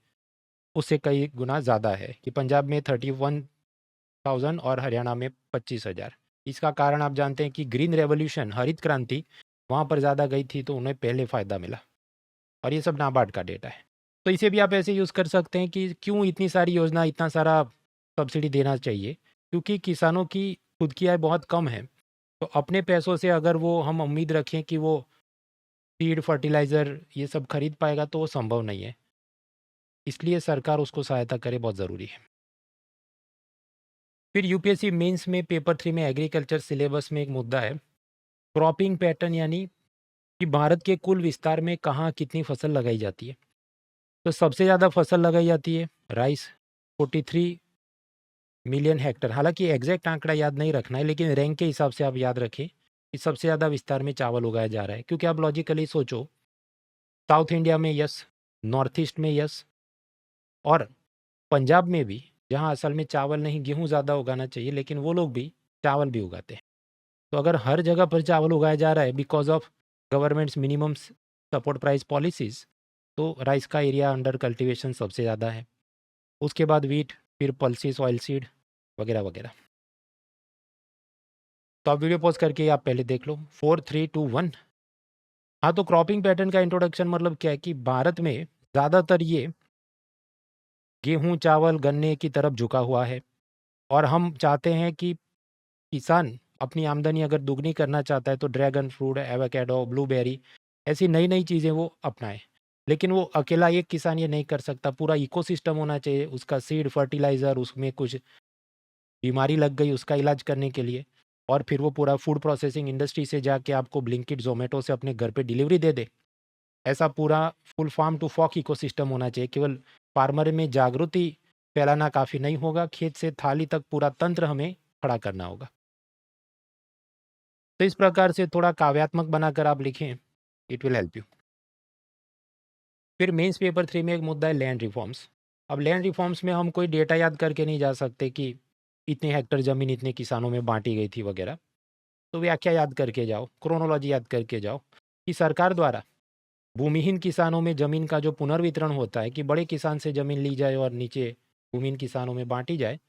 उससे कई गुना ज़्यादा है, कि पंजाब में 31,000 और हरियाणा में 25,000। इसका कारण आप जानते हैं कि ग्रीन रेवोल्यूशन, हरित क्रांति वहाँ पर ज़्यादा गई थी, तो उन्हें पहले फ़ायदा मिला। और ये सब नाबार्ड का डेटा है। तो इसे भी आप ऐसे यूज़ कर सकते हैं कि क्यों इतनी सारी योजना, इतना सारा सब्सिडी देना चाहिए, क्योंकि किसानों की खुद की आय बहुत कम है। तो अपने पैसों से अगर वो हम उम्मीद रखें कि वो सीड, फर्टिलाइज़र ये सब खरीद पाएगा, तो वो संभव नहीं है। इसलिए सरकार उसको सहायता करे, बहुत ज़रूरी है। फिर यूपीएससी मेंस में पेपर 3 में एग्रीकल्चर सिलेबस में एक मुद्दा है क्रॉपिंग पैटर्न, यानी कि भारत के कुल विस्तार में कहाँ कितनी फसल लगाई जाती है। तो सबसे ज़्यादा फसल लगाई जाती है राइस, 43 मिलियन हेक्टर। हालांकि एग्जैक्ट आंकड़ा याद नहीं रखना है, लेकिन रैंक के हिसाब से आप याद रखें कि सबसे ज़्यादा विस्तार में चावल उगाया जा रहा है। क्योंकि आप लॉजिकली सोचो, साउथ इंडिया में यस, नॉर्थ ईस्ट में यस, और पंजाब में भी, जहाँ असल में चावल नहीं गेहूँ ज़्यादा उगाना चाहिए, लेकिन वो लोग भी चावल भी उगाते हैं। तो अगर हर जगह पर चावल उगाया जा रहा है because of governments minimum support price policies, तो राइस का एरिया अंडर कल्टीवेशन सबसे ज़्यादा है। उसके बाद वीट, फिर पल्सिस, ऑयल सीड वगैरह वगैरह। तो आप वीडियो पॉज करके आप पहले देख लो। 4, 3, 2, 1। हाँ, तो क्रॉपिंग पैटर्न का इंट्रोडक्शन मतलब क्या है कि भारत में ज़्यादातर ये गेहूँ, चावल, गन्ने की तरफ झुका हुआ है, और हम चाहते हैं कि किसान अपनी आमदनी अगर दुगनी करना चाहता है तो ड्रैगन फ्रूट, एवोकेडो, ब्लूबेरी ऐसी नई नई चीज़ें वो अपनाए। लेकिन वो अकेला एक किसान ये नहीं कर सकता, पूरा इकोसिस्टम होना चाहिए। उसका सीड, फर्टिलाइज़र, उसमें कुछ बीमारी लग गई उसका इलाज करने के लिए, और फिर वो पूरा फूड प्रोसेसिंग इंडस्ट्री से जाके आपको ब्लिंकिट, जोमेटो से अपने घर पे डिलीवरी दे दे। ऐसा पूरा full farm to fork ecosystem होना चाहिए। केवल फार्मर में जागृति फैलाना काफ़ी नहीं होगा, खेत से थाली तक पूरा तंत्र हमें खड़ा करना होगा। तो इस प्रकार से थोड़ा काव्यात्मक बनाकर आप लिखें, इट विल हेल्प यू। फिर मेंस पेपर 3 में एक मुद्दा है लैंड रिफॉर्म्स। अब लैंड रिफॉर्म्स में हम कोई डेटा याद करके नहीं जा सकते कि इतने हेक्टर ज़मीन इतने किसानों में बांटी गई थी वगैरह। तो व्याख्या याद करके जाओ, क्रोनोलॉजी याद करके जाओ, कि सरकार द्वारा भूमिहीन किसानों में ज़मीन का जो पुनर्वितरण होता है, कि बड़े किसान से ज़मीन ली जाए और नीचे भूमिहीन किसानों में बांटी जाए।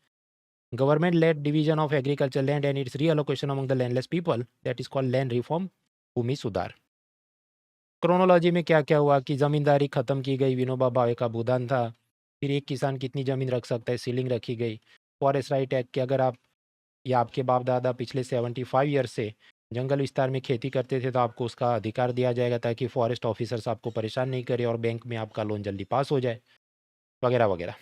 Government led division of agriculture land and its reallocation among the landless people, that is called land reform, भूमि सुधार। क्रोनोलॉजी में क्या क्या हुआ कि ज़मींदारी ख़त्म की गई, विनोबा भावे का भूदान था। फिर एक किसान कितनी ज़मीन रख सकता है, सीलिंग रखी गई। फॉरेस्ट राइट एक्ट के अगर आप या आपके बाप दादा पिछले 75 ईयर से जंगल विस्तार में खेती करते थे, तो आपको उसका अधिकार दिया जाएगा, ताकि फॉरेस्ट ऑफिसर्स आपको परेशान नहीं करे और बैंक में आपका लोन जल्दी पास हो जाए, वगैरह वगैरह।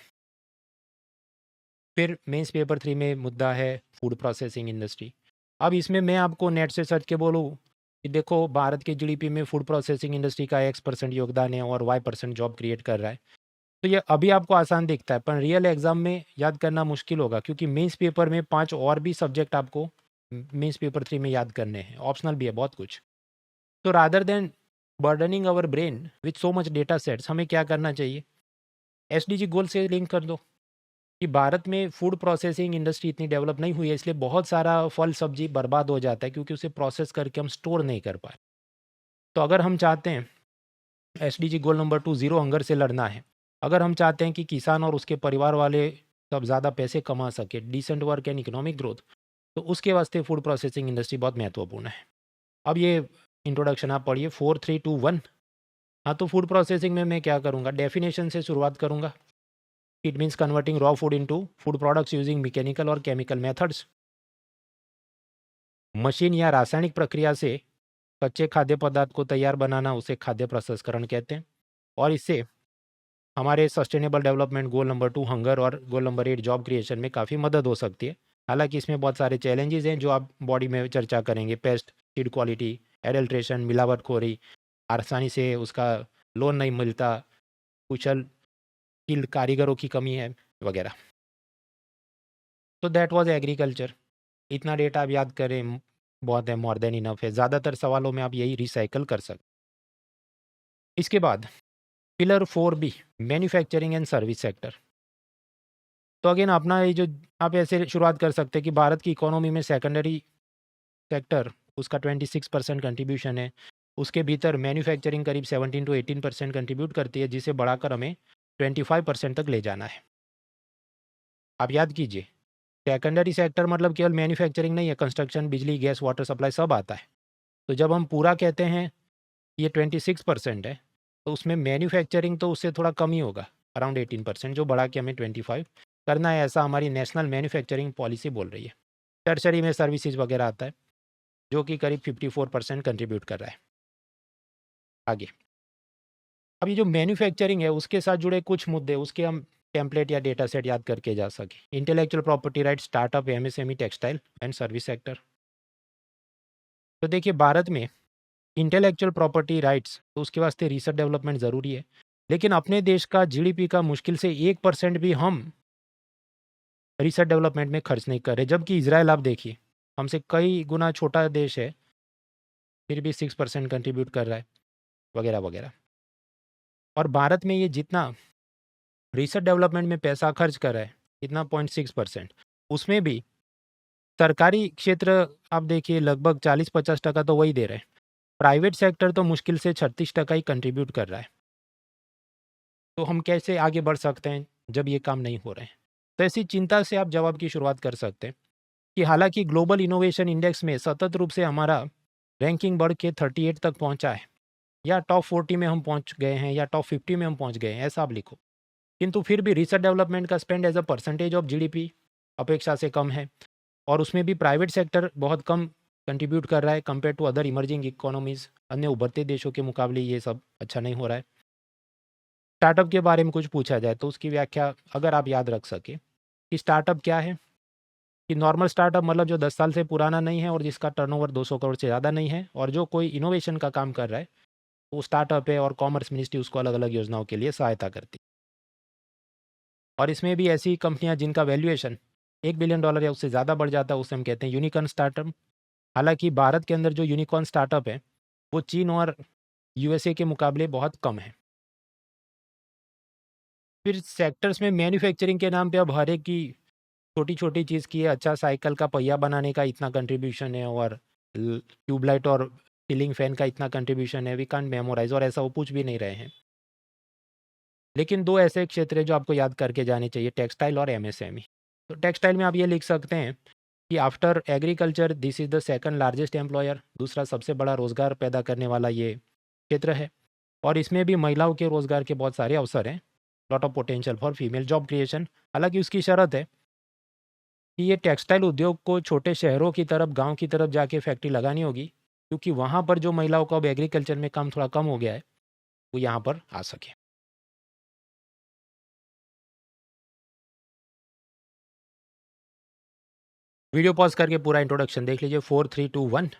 फिर मेंस पेपर 3 में मुद्दा है फूड प्रोसेसिंग इंडस्ट्री। अब इसमें मैं आपको नेट से सर्च के बोलूँ कि देखो, भारत के जीडीपी में फूड प्रोसेसिंग इंडस्ट्री का X% योगदान है और Y% जॉब क्रिएट कर रहा है। तो ये अभी आपको आसान दिखता है, पर रियल एग्जाम में याद करना मुश्किल होगा, क्योंकि मेंस पेपर में 5 और भी सब्जेक्ट आपको मेंस पेपर 3 में याद करने हैं। ऑप्शनल भी है बहुत कुछ। तो rather than burdening our brain with so much data sets, हमें क्या करना चाहिए, SDG गोल से लिंक कर दो कि भारत में फूड प्रोसेसिंग इंडस्ट्री इतनी डेवलप नहीं हुई है, इसलिए बहुत सारा फल सब्जी बर्बाद हो जाता है, क्योंकि उसे प्रोसेस करके हम स्टोर नहीं कर पाए। तो अगर हम चाहते हैं SDG goal number 2 zero hunger से लड़ना है, अगर हम चाहते हैं कि किसान और उसके परिवार वाले सब ज़्यादा पैसे कमा सके, decent work and economic growth, तो उसके वास्ते फूड प्रोसेसिंग इंडस्ट्री बहुत महत्वपूर्ण है। अब ये इंट्रोडक्शन आप पढ़िए 4, 3, 2, 1। हाँ, तो फूड प्रोसेसिंग में मैं क्या करूँगा, डेफिनेशन से शुरुआत करूँगा। It means converting raw food into food products using mechanical और केमिकल मेथड्स। मशीन या रासायनिक प्रक्रिया से कच्चे खाद्य पदार्थ को तैयार बनाना, उसे खाद्य प्रसंस्करण कहते हैं। और इससे हमारे sustainable development goal number 2 hunger और गोल नंबर 8 जॉब क्रिएशन में काफ़ी मदद हो सकती है। हालांकि इसमें बहुत सारे चैलेंजेस हैं जो आप बॉडी में चर्चा करेंगे, पेस्ट, सीड क्वालिटी, एडल्ट्रेशन, मिलावटखोरी, आसानी से उसका लोन नहीं मिलता, कुशल स्किल्ड कारीगरों की कमी है वगैरह। तो दैट वाज एग्रीकल्चर। इतना डेटा आप याद करें, बहुत है, मोर देन इनफ है। ज़्यादातर सवालों में आप यही रिसाइकल कर सकते। इसके बाद pillar 4B, manufacturing and service sector. तो अगेन अपना ये जो आप ऐसे शुरुआत कर सकते हैं कि भारत की इकोनॉमी में सेकेंडरी सेक्टर उसका 26% कंट्रीब्यूशन है। उसके भीतर मैन्युफैक्चरिंग करीब 17 to 18% कंट्रीब्यूट करती है, जिसे बढ़ाकर हमें 25% तक ले जाना है। आप याद कीजिए, सेकेंडरी सेक्टर मतलब केवल मैन्युफैक्चरिंग नहीं है, कंस्ट्रक्शन, बिजली, गैस, वाटर सप्लाई सब आता है। तो जब हम पूरा कहते हैं ये 26% है, तो उसमें मैन्युफैक्चरिंग तो उससे थोड़ा कम ही होगा, अराउंड 18%, जो बढ़ा के हमें 25 करना है, ऐसा हमारी नेशनल मैन्युफैक्चरिंग पॉलिसी बोल रही है। टर्शरी में सर्विसेज वगैरह आता है, जो कि करीब 54% कंट्रीब्यूट कर रहा है। आगे अब ये जो मैन्युफैक्चरिंग है उसके साथ जुड़े कुछ मुद्दे, उसके हम टेम्पलेट या डेटा सेट याद करके जा सके। Intellectual property right, startup, MSME, textile and service sector. तो देखिए, भारत में इंटेलेक्चुअल प्रॉपर्टी राइट्स, तो उसके वास्ते रिसर्च डेवलपमेंट ज़रूरी है, लेकिन अपने देश का GDP का मुश्किल से 1% भी हम रिसर्च डेवलपमेंट में खर्च नहीं कर रहे। जबकि इजराइल आप देखिए, हमसे कई गुना छोटा देश है, फिर भी 6% कंट्रीब्यूट कर रहा है, वगैरह वगैरह। और भारत में ये जितना रिसर्च डेवलपमेंट में पैसा खर्च कर रहा है, इतना 0.6%, उसमें भी सरकारी क्षेत्र आप देखिए लगभग 40-50% तो वही दे रहे हैं। प्राइवेट सेक्टर तो मुश्किल से 36% ही कंट्रीब्यूट कर रहा है। तो हम कैसे आगे बढ़ सकते हैं जब ये काम नहीं हो रहे हैं? तो ऐसी चिंता से आप जवाब की शुरुआत कर सकते हैं कि हालांकि ग्लोबल इनोवेशन इंडेक्स में सतत रूप से हमारा रैंकिंग बढ़ के 38 तक पहुंचा है, या टॉप 40 में हम पहुंच गए हैं, या टॉप 50 में हम पहुंच गए हैं, ऐसा आप लिखो। किंतु फिर भी रिसर्च डेवलपमेंट का spend as a percentage of GDP अपेक्षा से कम है, और उसमें भी प्राइवेट सेक्टर बहुत कम कंट्रीब्यूट कर रहा है compare to other emerging economies. अन्य उभरते देशों के मुकाबले ये सब अच्छा नहीं हो रहा है। स्टार्टअप के बारे में कुछ पूछा जाए तो उसकी व्याख्या अगर आप याद रख सके कि स्टार्टअप क्या है, कि नॉर्मल स्टार्टअप मतलब जो 10 साल से पुराना नहीं है और जिसका टर्नओवर 200 करोड़ से ज़्यादा नहीं है, और जो कोई इनोवेशन का काम कर रहा है, वो स्टार्टअप है, और कॉमर्स मिनिस्ट्री उसको अलग अलग योजनाओं के लिए सहायता करती है। और इसमें भी ऐसी कंपनियां जिनका वैल्यूएशन $1 बिलियन या उससे ज़्यादा बढ़ जाता है, उसे हम कहते हैं यूनिकॉर्न स्टार्टअप। हालांकि भारत के अंदर जो यूनिकॉर्न स्टार्टअप है वो चीन और USA के मुकाबले बहुत कम है। फिर सेक्टर्स में मैन्युफैक्चरिंग के नाम पे अब हर एक की छोटी छोटी चीज़ की है। अच्छा, साइकिल का पहिया बनाने का इतना कंट्रीब्यूशन है, और ट्यूबलाइट और सीलिंग फैन का इतना कंट्रीब्यूशन है, वी कांट मेमोराइज, और ऐसा वो पूछ भी नहीं रहे हैं। लेकिन दो ऐसे क्षेत्र हैं जो आपको याद करके जाने चाहिए, टेक्सटाइल और MSME। तो टेक्सटाइल में आप ये लिख सकते हैं कि after agriculture this is the second largest employer, दूसरा सबसे बड़ा रोज़गार पैदा करने वाला ये क्षेत्र है, और इसमें भी महिलाओं के रोज़गार के बहुत सारे अवसर हैं, lot of potential for female job creation. हालांकि उसकी शर्त है कि ये टेक्सटाइल उद्योग को छोटे शहरों की तरफ, गांव की तरफ जाके फैक्ट्री लगानी होगी, क्योंकि वहाँ पर जो महिलाओं का अब एग्रीकल्चर में काम थोड़ा कम हो गया है, वो यहाँ पर आ सके। वीडियो पॉज करके पूरा इंट्रोडक्शन देख लीजिए। 4, 3, 2, 1।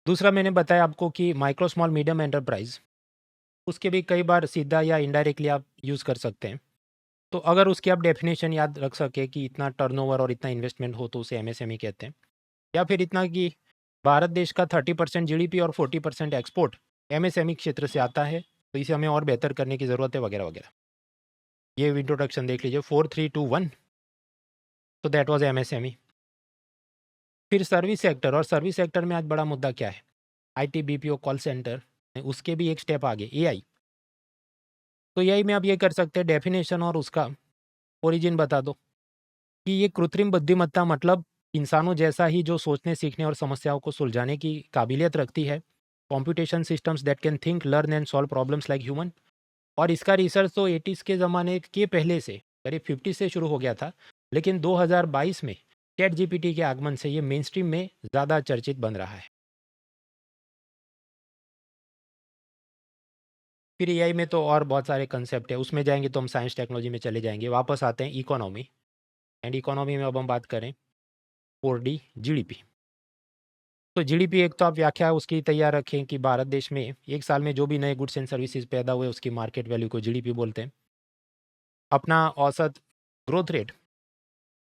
दूसरा मैंने बताया आपको कि माइक्रो स्मॉल मीडियम एंटरप्राइज, उसके भी कई बार सीधा या इनडायरेक्टली आप यूज़ कर सकते हैं। तो अगर उसकी आप डेफिनेशन याद रख सके कि इतना टर्नओवर और इतना इन्वेस्टमेंट हो, तो उसे MSME कहते हैं। या फिर इतना कि भारत देश का 30% GDP और 40% एक्सपोर्ट MSME क्षेत्र से आता है, तो इसे हमें और बेहतर करने की ज़रूरत है, वगैरह वगैरह। ये इंट्रोडक्शन देख लीजिए। 4, 3, 2, 1। तो दैट वाज MSME। फिर सर्विस सेक्टर, और सर्विस सेक्टर में आज बड़ा मुद्दा क्या है? IT BPO कॉल सेंटर, उसके भी एक स्टेप आगे AI। तो AI में आप ये कर सकते हैं, डेफिनेशन और उसका ओरिजिन बता दो कि ये कृत्रिम बुद्धिमत्ता मतलब इंसानों जैसा ही जो सोचने, सीखने और समस्याओं को सुलझाने की काबिलियत रखती है। Computation systems that can think, learn and solve problems like human. और इसका रिसर्च तो 80s के ज़माने के पहले से, करीब 50 से शुरू हो गया था, लेकिन 2022 में चैट जीपीटी के आगमन से ये मेन स्ट्रीम में ज़्यादा चर्चित बन रहा है। फिर एआई में तो और बहुत सारे कंसेप्ट है, उसमें जाएंगे तो हम साइंस टेक्नोलॉजी में चले जाएंगे। वापस आते हैं इकोनॉमी, एंड इकोनॉमी में अब हम बात करें 4D जीडीपी। तो जीडीपी एक तो आप व्याख्या उसकी तैयार रखें कि भारत देश में एक साल में जो भी नए गुड्स एंड सर्विसेज पैदा हुए उसकी मार्केट वैल्यू को जीडीपी बोलते हैं। अपना औसत ग्रोथ रेट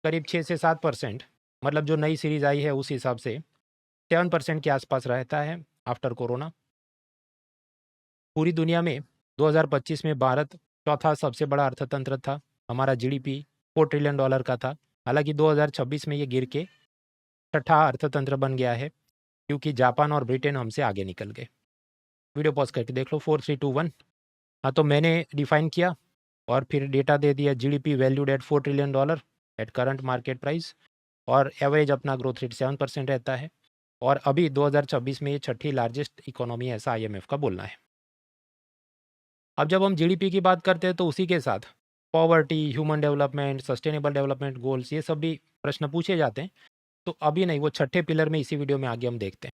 करीब 6 से 7%, मतलब जो नई सीरीज आई है उस हिसाब से 7% के आसपास रहता है आफ्टर कोरोना। पूरी दुनिया में 2025 में भारत चौथा सबसे बड़ा अर्थतंत्र था। हमारा जीडीपी $4 ट्रिलियन का था। हालांकि 2026 में ये गिर के छठा अर्थतंत्र बन गया है, क्योंकि जापान और ब्रिटेन हमसे आगे निकल गए। वीडियो पॉज करके देख लो। 4 3 2 1। हाँ, तो मैंने डिफाइन किया और फिर डेटा दे दिया। GDP valued at $4 trillion at current market price, और एवरेज अपना ग्रोथ रेट 7% रहता है। और अभी 2026 में ये छठी लार्जेस्ट इकोनॉमी है, ऐसा IMF का बोलना है। अब जब हम जीडीपी की बात करते हैं तो उसी के साथ poverty, human development, sustainable development goals, ये सब भी प्रश्न पूछे जाते हैं। तो अभी नहीं, वो छठे पिलर में इसी वीडियो में आगे हम देखते हैं।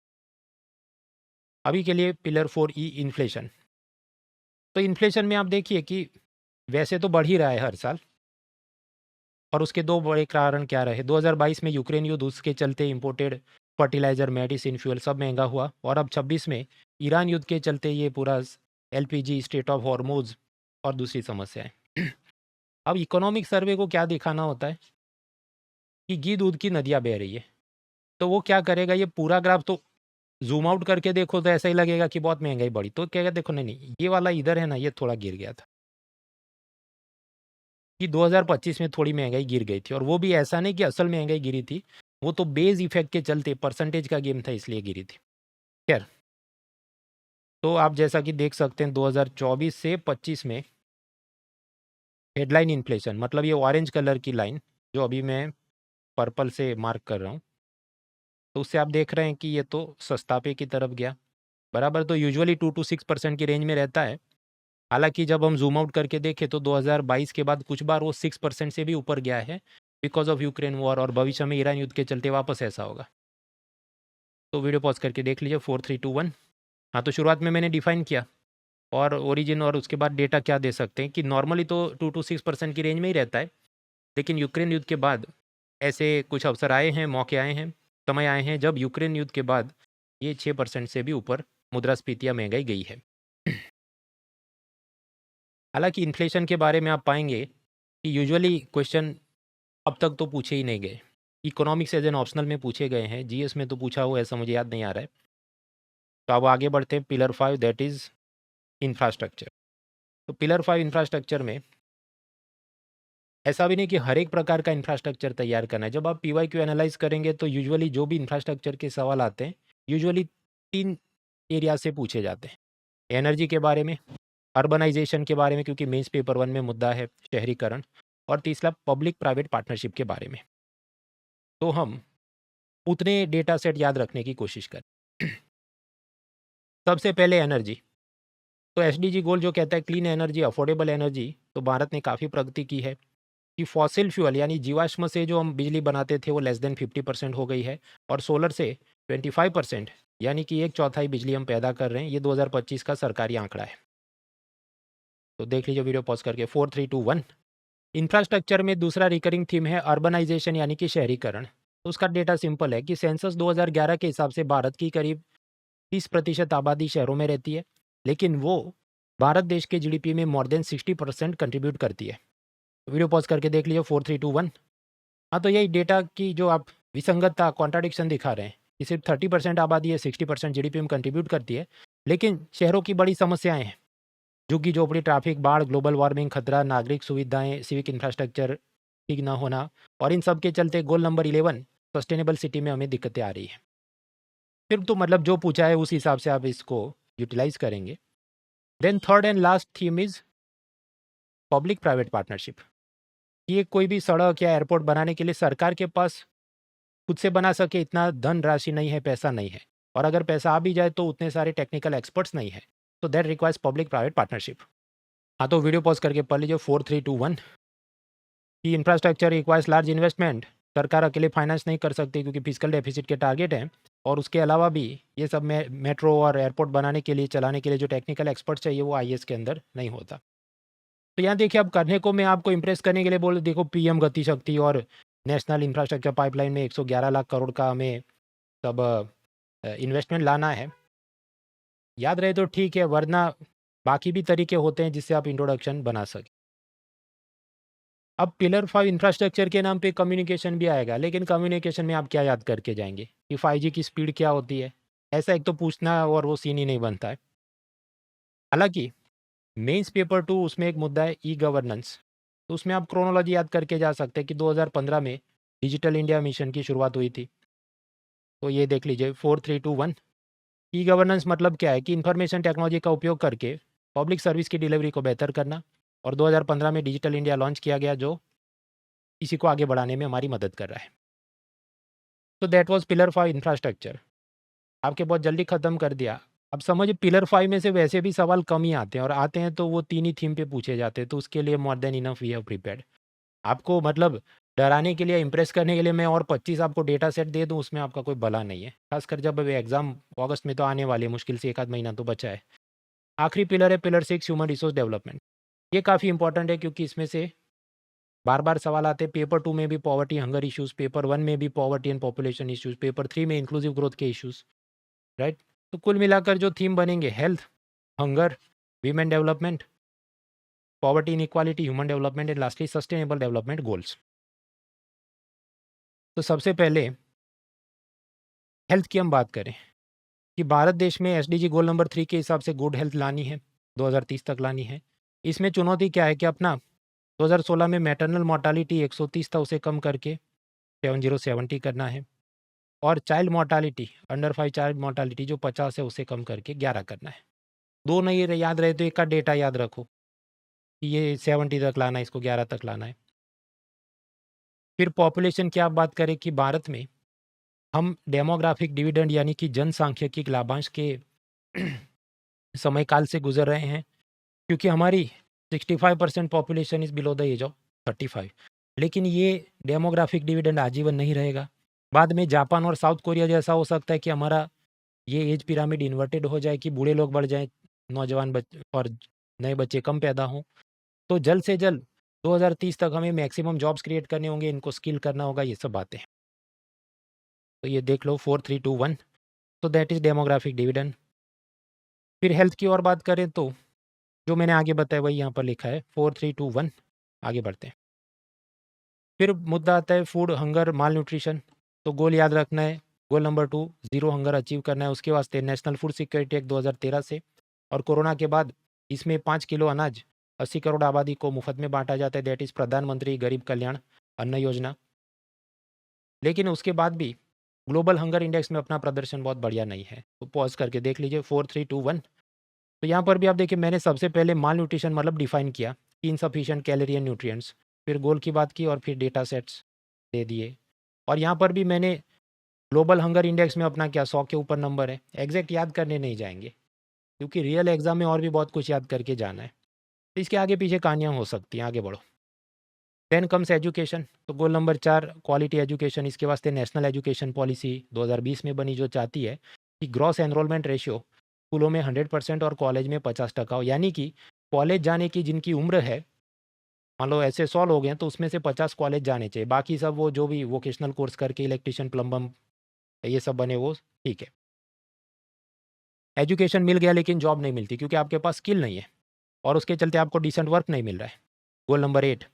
अभी के लिए पिलर 4E इन्फ्लेशन। तो इन्फ्लेशन में आप देखिए कि वैसे तो बढ़ ही रहा है हर साल, और उसके दो बड़े कारण क्या रहे। 2022 में यूक्रेन युद्ध, उसके चलते इंपोर्टेड फर्टिलाइजर, मेडिसिन, फ्यूल सब महंगा हुआ। और अब 26 में ईरान युद्ध के चलते ये पूरा LPG, स्टेट ऑफ हॉर्मोज और दूसरी समस्याएं। अब इकोनॉमिक सर्वे को क्या दिखाना होता है कि घी दूध की नदियाँ बह रही है। तो वो क्या करेगा, ये पूरा ग्राफ तो जूम आउट करके देखो तो ऐसा ही लगेगा कि बहुत महंगाई बढ़ी। तो कहेगा देखो नहीं नहीं, ये वाला इधर है ना, ये थोड़ा गिर गया था, कि 2025 में थोड़ी महंगाई गिर गई थी। और वो भी ऐसा नहीं कि असल महंगाई गिरी थी, वो तो बेस इफेक्ट के चलते परसेंटेज का गेम था, इसलिए गिरी थी। खैर, तो आप जैसा कि देख सकते हैं 2024 से 25 में हेडलाइन इन्फ्लेशन, मतलब ये ऑरेंज कलर की लाइन जो अभी मैं पर्पल से मार्क कर रहा हूँ, तो उससे आप देख रहे हैं कि ये तो सस्तापे की तरफ गया। बराबर, तो यूजुअली 2 to 6% की रेंज में रहता है। हालांकि जब हम जूम आउट करके देखें तो 2022 के बाद कुछ बार वो 6% से भी ऊपर गया है, बिकॉज ऑफ यूक्रेन वॉर, और भविष्य में ईरान युद्ध के चलते वापस ऐसा होगा। तो वीडियो पॉज करके देख लीजिए। 4 3 2 1। हाँ, तो शुरुआत में मैंने डिफाइन किया और ओरिजिन, और उसके बाद डेटा क्या दे सकते हैं कि नॉर्मली तो 2 to 6% की रेंज में ही रहता है, लेकिन यूक्रेन युद्ध के बाद ऐसे कुछ अवसर आए हैं, मौके आए हैं, समय आए हैं जब यूक्रेन युद्ध के बाद ये 6% से भी ऊपर मुद्रास्फीति या महंगाई गई है। हालांकि इन्फ्लेशन के बारे में आप पाएंगे कि यूजुअली क्वेश्चन अब तक तो पूछे ही नहीं गए। इकोनॉमिक्स एज एन ऑप्शनल में पूछे गए हैं, GS में तो पूछा हुआ, ऐसा मुझे याद नहीं आ रहा है। तो अब आगे बढ़ते हैं पिलर 5, दैट इज़ इंफ्रास्ट्रक्चर। तो पिलर 5 इंफ्रास्ट्रक्चर में ऐसा भी नहीं कि हर एक प्रकार का इंफ्रास्ट्रक्चर तैयार करना है। जब आप PYQ एनालाइज करेंगे तो यूजुअली जो भी इंफ्रास्ट्रक्चर के सवाल आते हैं, यूजुअली 3 एरिया से पूछे जाते हैं। एनर्जी के बारे में, अर्बनाइजेशन के बारे में, क्योंकि मेंस पेपर 1 में मुद्दा है शहरीकरण, और तीसरा पब्लिक प्राइवेट पार्टनरशिप के बारे में। तो हम उतने डेटा सेट याद रखने की कोशिश करें। सबसे पहले एनर्जी। तो SDG गोल जो कहता है क्लीन एनर्जी, अफोर्डेबल एनर्जी, तो भारत ने काफ़ी प्रगति की है कि फॉसिल फ्यूल यानी जीवाश्म से जो हम बिजली बनाते थे वो लेस देन 50% हो गई है, और सोलर से 25%, यानी कि 1/4 बिजली हम पैदा कर रहे हैं। ये 2025 का सरकारी आंकड़ा है। तो देख लीजिए वीडियो पॉज करके। 4 3 2 1। इंफ्रास्ट्रक्चर में दूसरा रिकरिंग थीम है अर्बनाइजेशन, यानी कि शहरीकरण। तो उसका डेटा सिंपल है कि सेंसस 2011 के हिसाब से भारत की करीब 30% आबादी शहरों में रहती है, लेकिन वो भारत देश के GDP में मोर देन 60% कंट्रीब्यूट करती है। वीडियो पॉज करके देख लीजिए। 4 3 2 1। हाँ, तो यही डेटा की जो आप विसंगतता, कॉन्ट्राडिक्शन दिखा रहे हैं कि सिर्फ 30% आबादी है, 60% GDP में कंट्रीब्यूट करती है, लेकिन शहरों की बड़ी समस्याएं हैं। झुग्गी झोपड़ी, ट्रैफिक, बाढ़, ग्लोबल वार्मिंग खतरा, नागरिक सुविधाएं, सिविक इंफ्रास्ट्रक्चर ठीक ना होना, और इन सब के चलते गोल नंबर 11 सस्टेनेबल सिटी में हमें दिक्कतें आ रही है। फिर तो मतलब जो पूछा है उस हिसाब से आप इसको यूटिलाइज करेंगे। Then third and last theme is public private partnership. ये कोई भी सड़क या एयरपोर्ट बनाने के लिए सरकार के पास खुद से बना सके इतना धन राशि नहीं है, पैसा नहीं है, और अगर पैसा आ भी जाए तो उतने सारे टेक्निकल एक्सपर्ट्स नहीं है, तो that requires public private partnership. हाँ, तो वीडियो पॉज करके पढ़ लीजिए 4, 3, 2, 1 कि इंफ्रास्ट्रक्चर रिक्वायर्स लार्ज इन्वेस्टमेंट। सरकार अकेले फाइनेंस नहीं कर सकती क्योंकि फिजिकल डेफिसिट के टारगेट हैं, और उसके अलावा भी ये सब मेट्रो और एयरपोर्ट बनाने के लिए, चलाने के लिए जो टेक्निकल एक्सपर्ट चाहिए वो आईएएस के अंदर नहीं होता। तो यहाँ देखिए, अब करने को मैं आपको इम्प्रेस करने के लिए बोल, देखो पीएम गति शक्ति और नेशनल इंफ्रास्ट्रक्चर पाइपलाइन में 111 लाख करोड़ का हमें सब इन्वेस्टमेंट लाना है। याद रहे तो ठीक है, वरना बाकी भी तरीके होते हैं जिससे आप इंट्रोडक्शन बना सकें। अब पिलर 5 इंफ्रास्ट्रक्चर के नाम पे कम्युनिकेशन भी आएगा, लेकिन कम्युनिकेशन में आप क्या याद करके जाएंगे कि 5G की स्पीड क्या होती है? ऐसा एक तो पूछना और वो सीन ही नहीं बनता है। हालांकि मेंस पेपर 2 उसमें एक मुद्दा है ई गवर्नेंस, तो उसमें आप क्रोनोलॉजी याद करके जा सकते हैं कि 2015 में डिजिटल इंडिया मिशन की शुरुआत हुई थी। तो ये देख लीजिए 4, 3, 2, 1। ई गवर्नेंस मतलब क्या है कि इंफॉर्मेशन टेक्नोलॉजी का उपयोग करके पब्लिक सर्विस की डिलीवरी को बेहतर करना, और 2015 में डिजिटल इंडिया लॉन्च किया गया जो इसी को आगे बढ़ाने में हमारी मदद कर रहा है। तो दैट वाज पिलर 5 इंफ्रास्ट्रक्चर। आपके बहुत जल्दी ख़त्म कर दिया। अब समझ, पिलर 5 में से वैसे भी सवाल कम ही आते हैं, और आते हैं तो वो 3 ही थीम पे पूछे जाते हैं, तो उसके लिए more than enough we have prepared. आपको मतलब डराने के लिए, इम्प्रेस करने के लिए मैं और 25 आपको डेटा सेट दे दूँ, उसमें आपका कोई भला नहीं है। खासकर जब अभी एग्ज़ाम अगस्त में तो आने वाली है, मुश्किल से 1 आध महीना तो बचा है। आखिरी पिलर है पिलर 6 ह्यूमन रिसोर्स डेवलपमेंट। ये काफ़ी इंपॉर्टेंट है क्योंकि इसमें से बार-बार सवाल आते हैं। पेपर 2 में भी पॉवर्टी हंगर इश्यूज़, पेपर 1 में भी poverty and population issues, paper 3 में इंक्लूसिव ग्रोथ के इश्यूज़, राइट? तो कुल मिलाकर जो थीम बनेंगे, health, hunger, women development, poverty inequality, human development and lastly sustainable development goals. तो सबसे पहले हेल्थ की हम बात करें कि भारत देश में एसडीजी गोल नंबर 3 के हिसाब से गुड हेल्थ लानी है, 2030 तक लानी है। इसमें चुनौती क्या है कि अपना 2016 में मैटरनल मोर्टालिटी 130 था, उसे कम करके 70 करना है, और child mortality, under 5 child mortality जो 50 है उसे कम करके 11 करना है। 2 नहीं याद रहे तो एक का डेटा याद रखो कि ये 70 तक लाना है, इसको 11 तक लाना है। फिर पॉपुलेशन की आप बात करें कि भारत में हम डेमोग्राफिक डिविडेंड यानी कि जनसांख्यिकी लाभांश के समय काल से गुजर रहे हैं, क्योंकि हमारी 65% population is below the age of 35। लेकिन ये डेमोग्राफिक डिविडेंड आजीवन नहीं रहेगा। बाद में जापान और साउथ कोरिया जैसा हो सकता है कि हमारा ये एज पिरामिड इन्वर्टेड हो जाए, कि बूढ़े लोग बढ़ जाएँ, नौजवान और नए बच्चे कम पैदा हों। तो जल्द से जल्द 2030 तक हमें मैक्सिमम जॉब्स क्रिएट करने होंगे, इनको स्किल करना होगा, ये सब बातें। तो ये देख लो 4, 3, 2, 1। तो दैट इज़ डेमोग्राफिक डिविडेंड। फिर हेल्थ की और बात करें तो जो मैंने आगे बताया वही यहाँ पर लिखा है 4, 3, 2, 1। आगे बढ़ते हैं। फिर मुद्दा आता है फूड हंगर माल न्यूट्रिशन। तो गोल याद रखना है, goal number 2 zero hunger achieve करना है। उसके वास्ते नेशनल फूड सिक्योरिटी एक्ट 2013 से, और कोरोना के बाद इसमें 5 किलो अनाज 80 करोड़ आबादी को मुफ्त में बांटा जाता है, दैट इज़ प्रधानमंत्री गरीब कल्याण अन्न योजना। लेकिन उसके बाद भी ग्लोबल हंगर इंडेक्स में अपना प्रदर्शन बहुत बढ़िया नहीं है। तो पॉज करके देख लीजिए 4, 3, 2, 1। तो यहाँ पर भी आप देखिए, मैंने सबसे पहले माल न्यूट्रिशन मतलब डिफाइन किया कि इनसफिशिएंट कैलोरी एंड न्यूट्रिएंट्स, फिर गोल की बात की, और फिर डेटा सेट्स दे दिए। और यहाँ पर भी मैंने ग्लोबल हंगर इंडेक्स में अपना क्या 100 के ऊपर नंबर है। एग्जैक्ट याद करने नहीं जाएंगे क्योंकि रियल एग्जाम में और भी बहुत कुछ याद करके जाना है, तो इसके आगे पीछे कहानियाँ हो सकती हैं। आगे बढ़ो। Then comes education. तो गोल नंबर 4 क्वालिटी एजुकेशन। इसके वास्ते नेशनल एजुकेशन पॉलिसी 2020 में बनी, जो चाहती है कि ग्रॉस एनरोलमेंट रेशियो स्कूलों में 100% और कॉलेज में 50% हो, यानी कि कॉलेज जाने की जिनकी उम्र है, मान लो ऐसे 100 लोग हैं तो उसमें से 50 कॉलेज जाने चाहिए, बाकी सब वो जो भी वोकेशनल कोर्स करके इलेक्ट्रिशियन प्लम्बर ये सब बने वो ठीक है। एजुकेशन मिल गया लेकिन जॉब नहीं मिलती क्योंकि आपके पास स्किल नहीं है, और उसके चलते आपको डिसेंट वर्क नहीं मिल रहा है। गोल नंबर 8।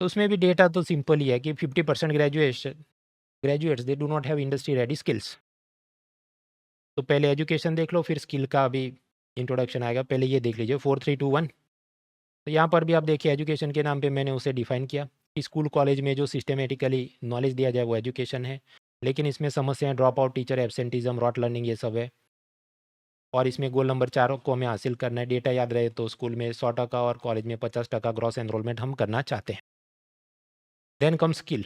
तो उसमें भी डेटा तो सिंपल ही है कि 50% graduates they do not have industry ready skills. तो पहले एजुकेशन देख लो, फिर स्किल का भी इंट्रोडक्शन आएगा। पहले ये देख लीजिए 4, 3, 2, 1। तो यहाँ पर भी आप देखिए, एजुकेशन के नाम पे मैंने उसे डिफाइन किया कि स्कूल कॉलेज में जो सिस्टमेटिकली नॉलेज दिया जाए वो एजुकेशन है। लेकिन इसमें समस्याएं drop out teacher, absenteeism, rote learning, ये सब है। और इसमें गोल नंबर 4 को हमें हासिल करना है। डेटा याद रहे तो स्कूल में 100% और कॉलेज में 50% ग्रॉस एनरोलमेंट हम करना चाहते हैं। Then come skill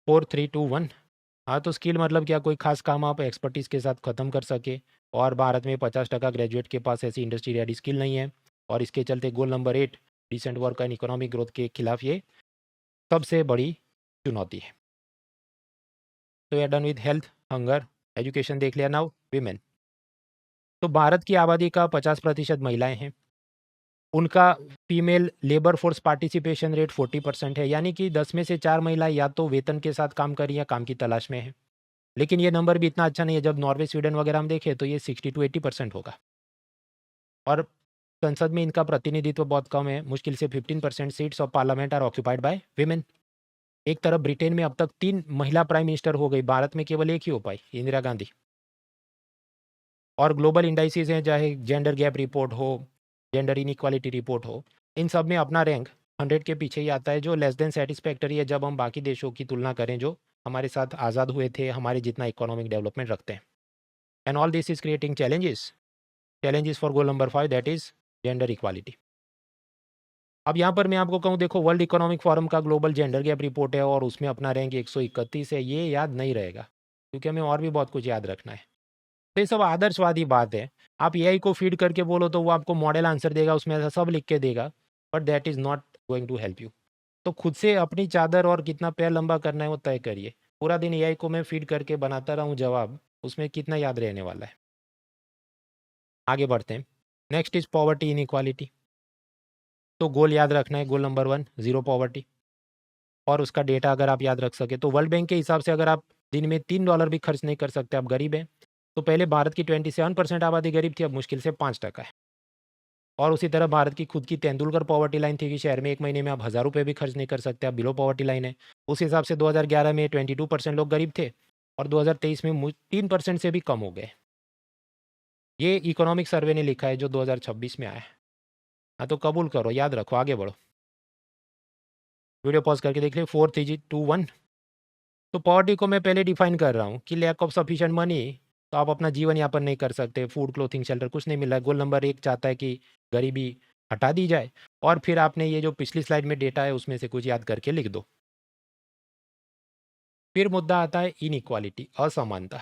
4 3 2 1। हाँ, तो स्किल मतलब क्या, कोई खास काम आप एक्सपर्टीज के साथ ख़त्म कर सके। और भारत में 50% ग्रेजुएट के पास ऐसी इंडस्ट्री रेडी स्किल नहीं है। और इसके चलते goal number 8 decent work and economic growth के खिलाफ ये सबसे बड़ी चुनौती है। तो we are done with health, hunger, education देख लिया। Now women. तो भारत की आबादी का 50% महिलाएं हैं। उनका female labour force participation rate 40% है, यानी कि 10 में से 4 महिलाएं या तो वेतन के साथ काम कर रही हैं या काम की तलाश में है। लेकिन ये नंबर भी इतना अच्छा नहीं है। जब नॉर्वे, स्वीडन वगैरह हम देखें तो ये 60 to 80% होगा। और संसद में इनका प्रतिनिधित्व बहुत कम है। मुश्किल से 15% seats of parliament are occupied by women. एक तरफ ब्रिटेन में अब तक 3 महिला प्राइम मिनिस्टर हो गई, भारत में केवल एक ही हो पाई, इंदिरा गांधी। और ग्लोबल इंडाइसिस हैं, चाहे जेंडर गैप रिपोर्ट हो, जेंडर इनइक्वालिटी रिपोर्ट हो, इन सब में अपना रैंक 100 के पीछे ही आता है, जो लेस देन सेटिस्फैक्टरी है जब हम बाकी देशों की तुलना करें जो हमारे साथ आज़ाद हुए थे, हमारे जितना इकोनॉमिक डेवलपमेंट रखते हैं। And all this is creating challenges for goal number 5, that is gender equality. अब यहाँ पर मैं आपको कहूँ, देखो वर्ल्ड इकोनॉमिक फोरम का ग्लोबल जेंडर गैप रिपोर्ट है और उसमें अपना रैंक 131 है। ये याद नहीं रहेगा क्योंकि हमें और भी बहुत कुछ याद रखना है। तो ये सब आदर्शवादी बात है। आप एआई को फीड करके बोलो तो वो आपको मॉडल आंसर देगा, उसमें ऐसा सब लिख के देगा, but that is not going to help you. तो खुद से अपनी चादर और कितना पैर लंबा करना है वो तय करिए। पूरा दिन एआई को मैं फीड करके बनाता रहूँ जवाब, उसमें कितना याद रहने वाला है। आगे बढ़ते हैं। Next is poverty inequality. तो गोल याद रखना है, गोल नंबर 1 ज़ीरो पॉवर्टी। और उसका डेटा अगर आप याद रख सके तो वर्ल्ड बैंक के हिसाब से अगर आप दिन में $3 भी खर्च नहीं कर सकते, आप गरीब हैं। तो पहले भारत की 27% आबादी गरीब थी, अब मुश्किल से 5% है। और उसी तरह भारत की खुद की तेंदुलकर पॉवर्टी लाइन थी कि शहर में एक महीने में आप 1,000 रुपये भी खर्च नहीं कर सकते, आप बिलो पॉवर्टी लाइन है। उस हिसाब से 2011 में 22% लोग गरीब थे और 2023 में 3% से भी कम हो गए। ये इकोनॉमिक सर्वे ने लिखा है जो 2026 में आया है। हाँ, तो कबूल करो, याद रखो, आगे बढ़ो। वीडियो पॉज करके देख लियो। 4 3 2 1। तो पॉवर्टी को मैं पहले डिफाइन कर रहा हूँ कि लैक ऑफ सफिशिएंट मनी, तो आप अपना जीवन यापन नहीं कर सकते, फूड, क्लोथिंग, शेल्टर कुछ नहीं मिल रहा है। गोल नंबर 1 चाहता है कि गरीबी हटा दी जाए। और फिर आपने ये जो पिछली स्लाइड में डेटा है उसमें से कुछ याद करके लिख दो। फिर मुद्दा आता है इनइक्वालिटी, असमानता,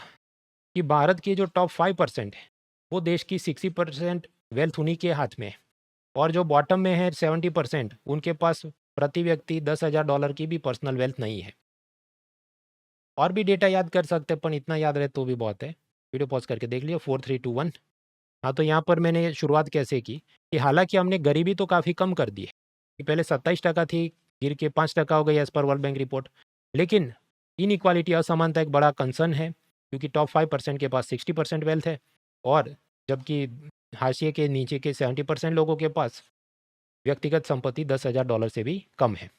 कि भारत के जो टॉप 5% है वो देश की 60% वेल्थ उन्हीं के हाथ में है। और जो बॉटम में है 70%, उनके पास प्रति व्यक्ति $10,000 की भी पर्सनल वेल्थ नहीं है। और भी डेटा याद कर सकते हैं, पर इतना याद रहे तो भी बहुत है। वीडियो पॉज करके देख लियो। 4 3 2 1। हाँ, तो यहाँ पर मैंने शुरुआत कैसे की कि हालांकि हमने गरीबी तो काफ़ी कम कर दी है कि पहले 27% थी, गिर के 5% हो गई as per world bank report. लेकिन इनइक्वालिटी, असमानता एक बड़ा कंसर्न है क्योंकि टॉप 5% के पास 60% वेल्थ है और जबकि हाशिए के नीचे के 70% लोगों के पास व्यक्तिगत संपत्ति $10,000 से भी कम है।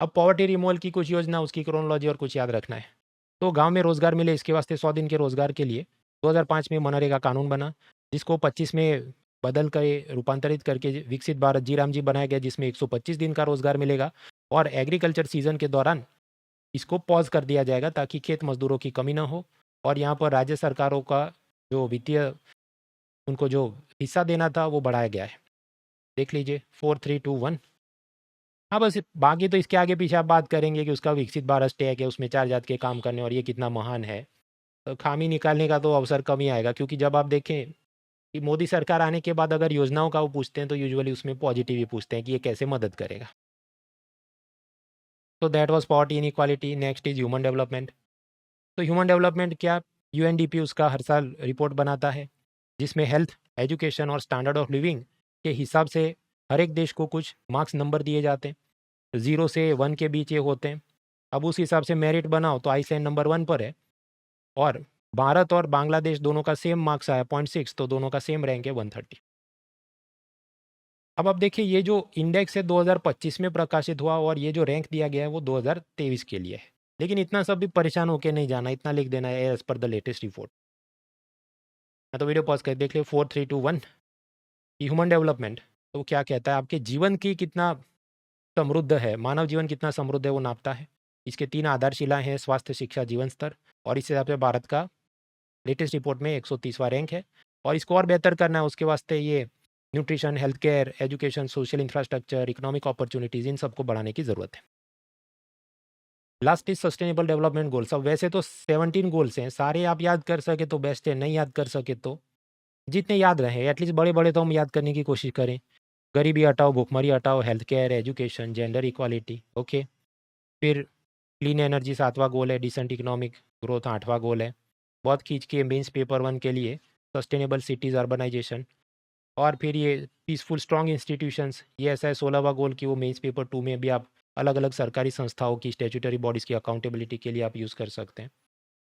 अब पॉवर्टी रिमूवल की कुछ योजना, उसकी क्रोनोलॉजी और कुछ याद रखना है। तो गांव में रोजगार मिले, इसके वास्ते 100 दिन के रोजगार के लिए 2005 में मनरेगा कानून बना, जिसको 25 में बदल कर रूपांतरित करके विकसित भारत जी राम जी बनाया गया, जिसमें 125 दिन का रोजगार मिलेगा। और एग्रीकल्चर सीजन के दौरान इसको पॉज कर दिया जाएगा ताकि खेत मजदूरों की कमी ना हो। और यहाँ पर राज्य सरकारों का जो वित्तीय, उनको जो हिस्सा देना था वो बढ़ाया गया है। देख लीजिए 4 3 2 1। हाँ, बस बाकी तो इसके आगे पीछे आप बात करेंगे कि उसका विकसित भारत टैग है, उसमें 4 जात के काम करने और ये कितना महान है। तो खामी निकालने का तो अवसर कम ही आएगा, क्योंकि जब आप देखें कि मोदी सरकार आने के बाद अगर योजनाओं का वो पूछते हैं तो यूजुअली उसमें पॉजिटिव ही पूछते हैं कि ये कैसे मदद करेगा। तो that was poverty inequality. Next is human development. तो ह्यूमन डेवलपमेंट क्या, यूएनडीपी उसका हर साल रिपोर्ट बनाता है, जिसमें हेल्थ, एजुकेशन और स्टैंडर्ड ऑफ लिविंग के हिसाब से हर एक देश को कुछ मार्क्स नंबर दिए जाते हैं। 0 से 1 के बीच ये होते हैं। अब उस हिसाब से मेरिट बनाओ तो आइसलैंड नंबर 1 पर है और भारत और बांग्लादेश दोनों का सेम मार्क्स आया 0.6, तो दोनों का सेम रैंक है 130। अब आप देखिए ये जो इंडेक्स है 2025 में प्रकाशित हुआ और ये जो रैंक दिया गया है वो 2023 के लिए है। लेकिन इतना सब भी परेशान होकर नहीं जाना, इतना लिख देना है as per the latest report. तो वीडियो पॉज कर देख लियो। 4 3 2 1। ह्यूमन डेवलपमेंट तो क्या कहता है, आपके जीवन की कितना समृद्ध है, मानव जीवन कितना समृद्ध है वो नापता है। इसके 3 आधारशिलाएँ हैं, स्वास्थ्य, शिक्षा, जीवन स्तर, और इस हिसाब से भारत का लेटेस्ट रिपोर्ट में 130वां रैंक है। और इसको और बेहतर करना है, उसके वास्ते ये nutrition, health care, education, social infrastructure, economic opportunities, इन सबको बढ़ाने की ज़रूरत है। Last is sustainable development goals. अब वैसे तो 17 गोल्स हैं, सारे आप याद कर सके तो बेस्ट है, नहीं याद कर सके तो जितने याद रहे एटलीस्ट बड़े-बड़े तो हम याद करने की कोशिश करें। गरीबी हटाओ, भुखमरी हटाओ, health care, education, gender equality, okay. फिर क्लीन एनर्जी 7वां गोल है, डिसेंट इकोनॉमिक ग्रोथ 8वां गोल है। बहुत खींच के मेंस पेपर 1 के लिए सस्टेनेबल सिटीज़, अर्बनाइजेशन, और फिर ये पीसफुल स्ट्रॉन्ग इंस्टीट्यूशंस, ये ऐसा है 16वां गोल कि वो मेंस पेपर 2 में भी आप अलग-अलग सरकारी संस्थाओं की, स्टैट्यूटरी बॉडीज़ की अकाउंटेबिलिटी के लिए आप यूज़ कर सकते हैं,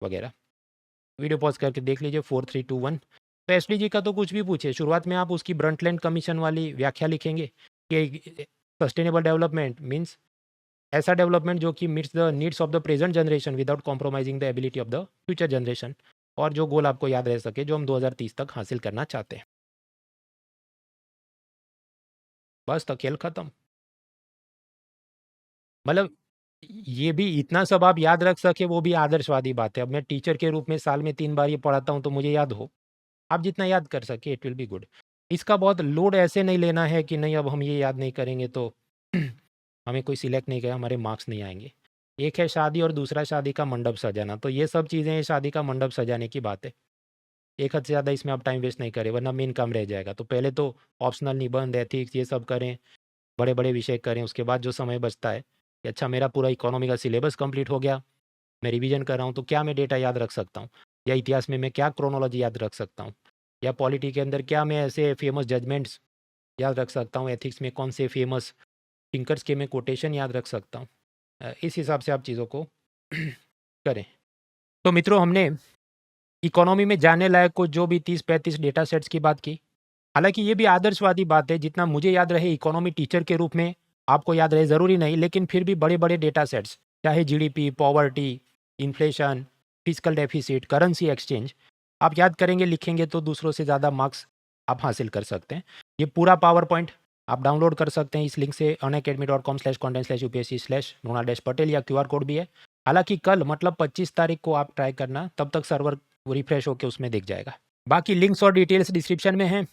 वगैरह। वीडियो पॉज़ करके देख लीजिए 4, 3, 2, 1। तो एसडीजी का तो कुछ भी पूछे, शुरुआत में आप उसकी ब्रंटलैंड कमीशन वाली व्याख्या लिखेंगे कि सस्टेनेबल डेवलपमेंट मीन्स ऐसा डेवलपमेंट जो कि meets the needs of the present generation without compromising the ability of the future generation, और जो गोल आपको याद रह सके, जो हम 2030 तक हासिल करना चाहते हैं। बस तो खेल खत्म। मतलब ये भी इतना सब आप याद रख सके, वो भी आदर्शवादी बात है। अब मैं टीचर के रूप में साल में 3 बार ये पढ़ाता हूँ तो मुझे याद हो। आप जितना याद कर सके इट विल बी गुड। इसका बहुत लोड ऐसे नहीं लेना है कि नहीं अब हम ये याद नहीं करेंगे तो हमें कोई सिलेक्ट नहीं किया, हमारे मार्क्स नहीं आएँगे। एक है शादी और दूसरा शादी का मंडप सजाना, तो ये सब चीज़ें हैं शादी का मंडप सजाने की बात है। एक हद से ज़्यादा इसमें आप टाइम वेस्ट नहीं करें वरना मेन काम रह जाएगा। तो पहले तो ऑप्शनल, निबंध, एथिक्स ये सब करें, बड़े-बड़े विषय करें। उसके बाद जो समय बचता है कि अच्छा मेरा पूरा इकोनॉमी का सिलेबस कंप्लीट हो गया, मैं रिवीजन कर रहा हूँ तो क्या मैं डेटा याद रख सकता हूँ, या इतिहास में मैं क्या क्रोनोलॉजी याद रख सकता हूँ, या पॉलिटी के अंदर क्या मैं ऐसे फेमस जजमेंट्स याद रख सकता हूँ, एथिक्स में कौन से फेमस थिंकर्स के मैं कोटेशन याद रख सकता हूँ। इस हिसाब से आप चीज़ों को करें। तो मित्रों, हमने इकोनॉमी में जानने लायक कुछ जो भी 30-35 डेटा सेट्स की बात की। हालाँकि ये भी आदर्शवादी बात है, जितना मुझे याद रहे इकोनॉमी टीचर के रूप में आपको याद रहे ज़रूरी नहीं, लेकिन फिर भी बड़े-बड़े डेटा सेट्स, चाहे GDP, poverty, inflation, fiscal deficit, currency exchange, आप याद करेंगे, लिखेंगे तो दूसरों से ज़्यादा मार्क्स आप हासिल कर सकते हैं। ये पूरा पावर पॉइंट आप डाउनलोड कर सकते हैं इस लिंक से, unacademy.com/content/upsc/mronal-patel, या QR कोड भी है। हालाँकि कल मतलब 25 तारीख को आप ट्राई करना, तब तक सर्वर रिफ्रेश होकर उसमें दिख जाएगा। बाकी लिंक्स और डिटेल्स डिस्क्रिप्शन में हैं।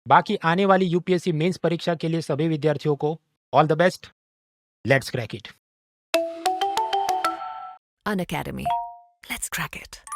बाकी आने वाली यूपीएससी मेंस परीक्षा के लिए सभी विद्यार्थियों को all the best. Let's crack it. Unacademy. Let's crack it.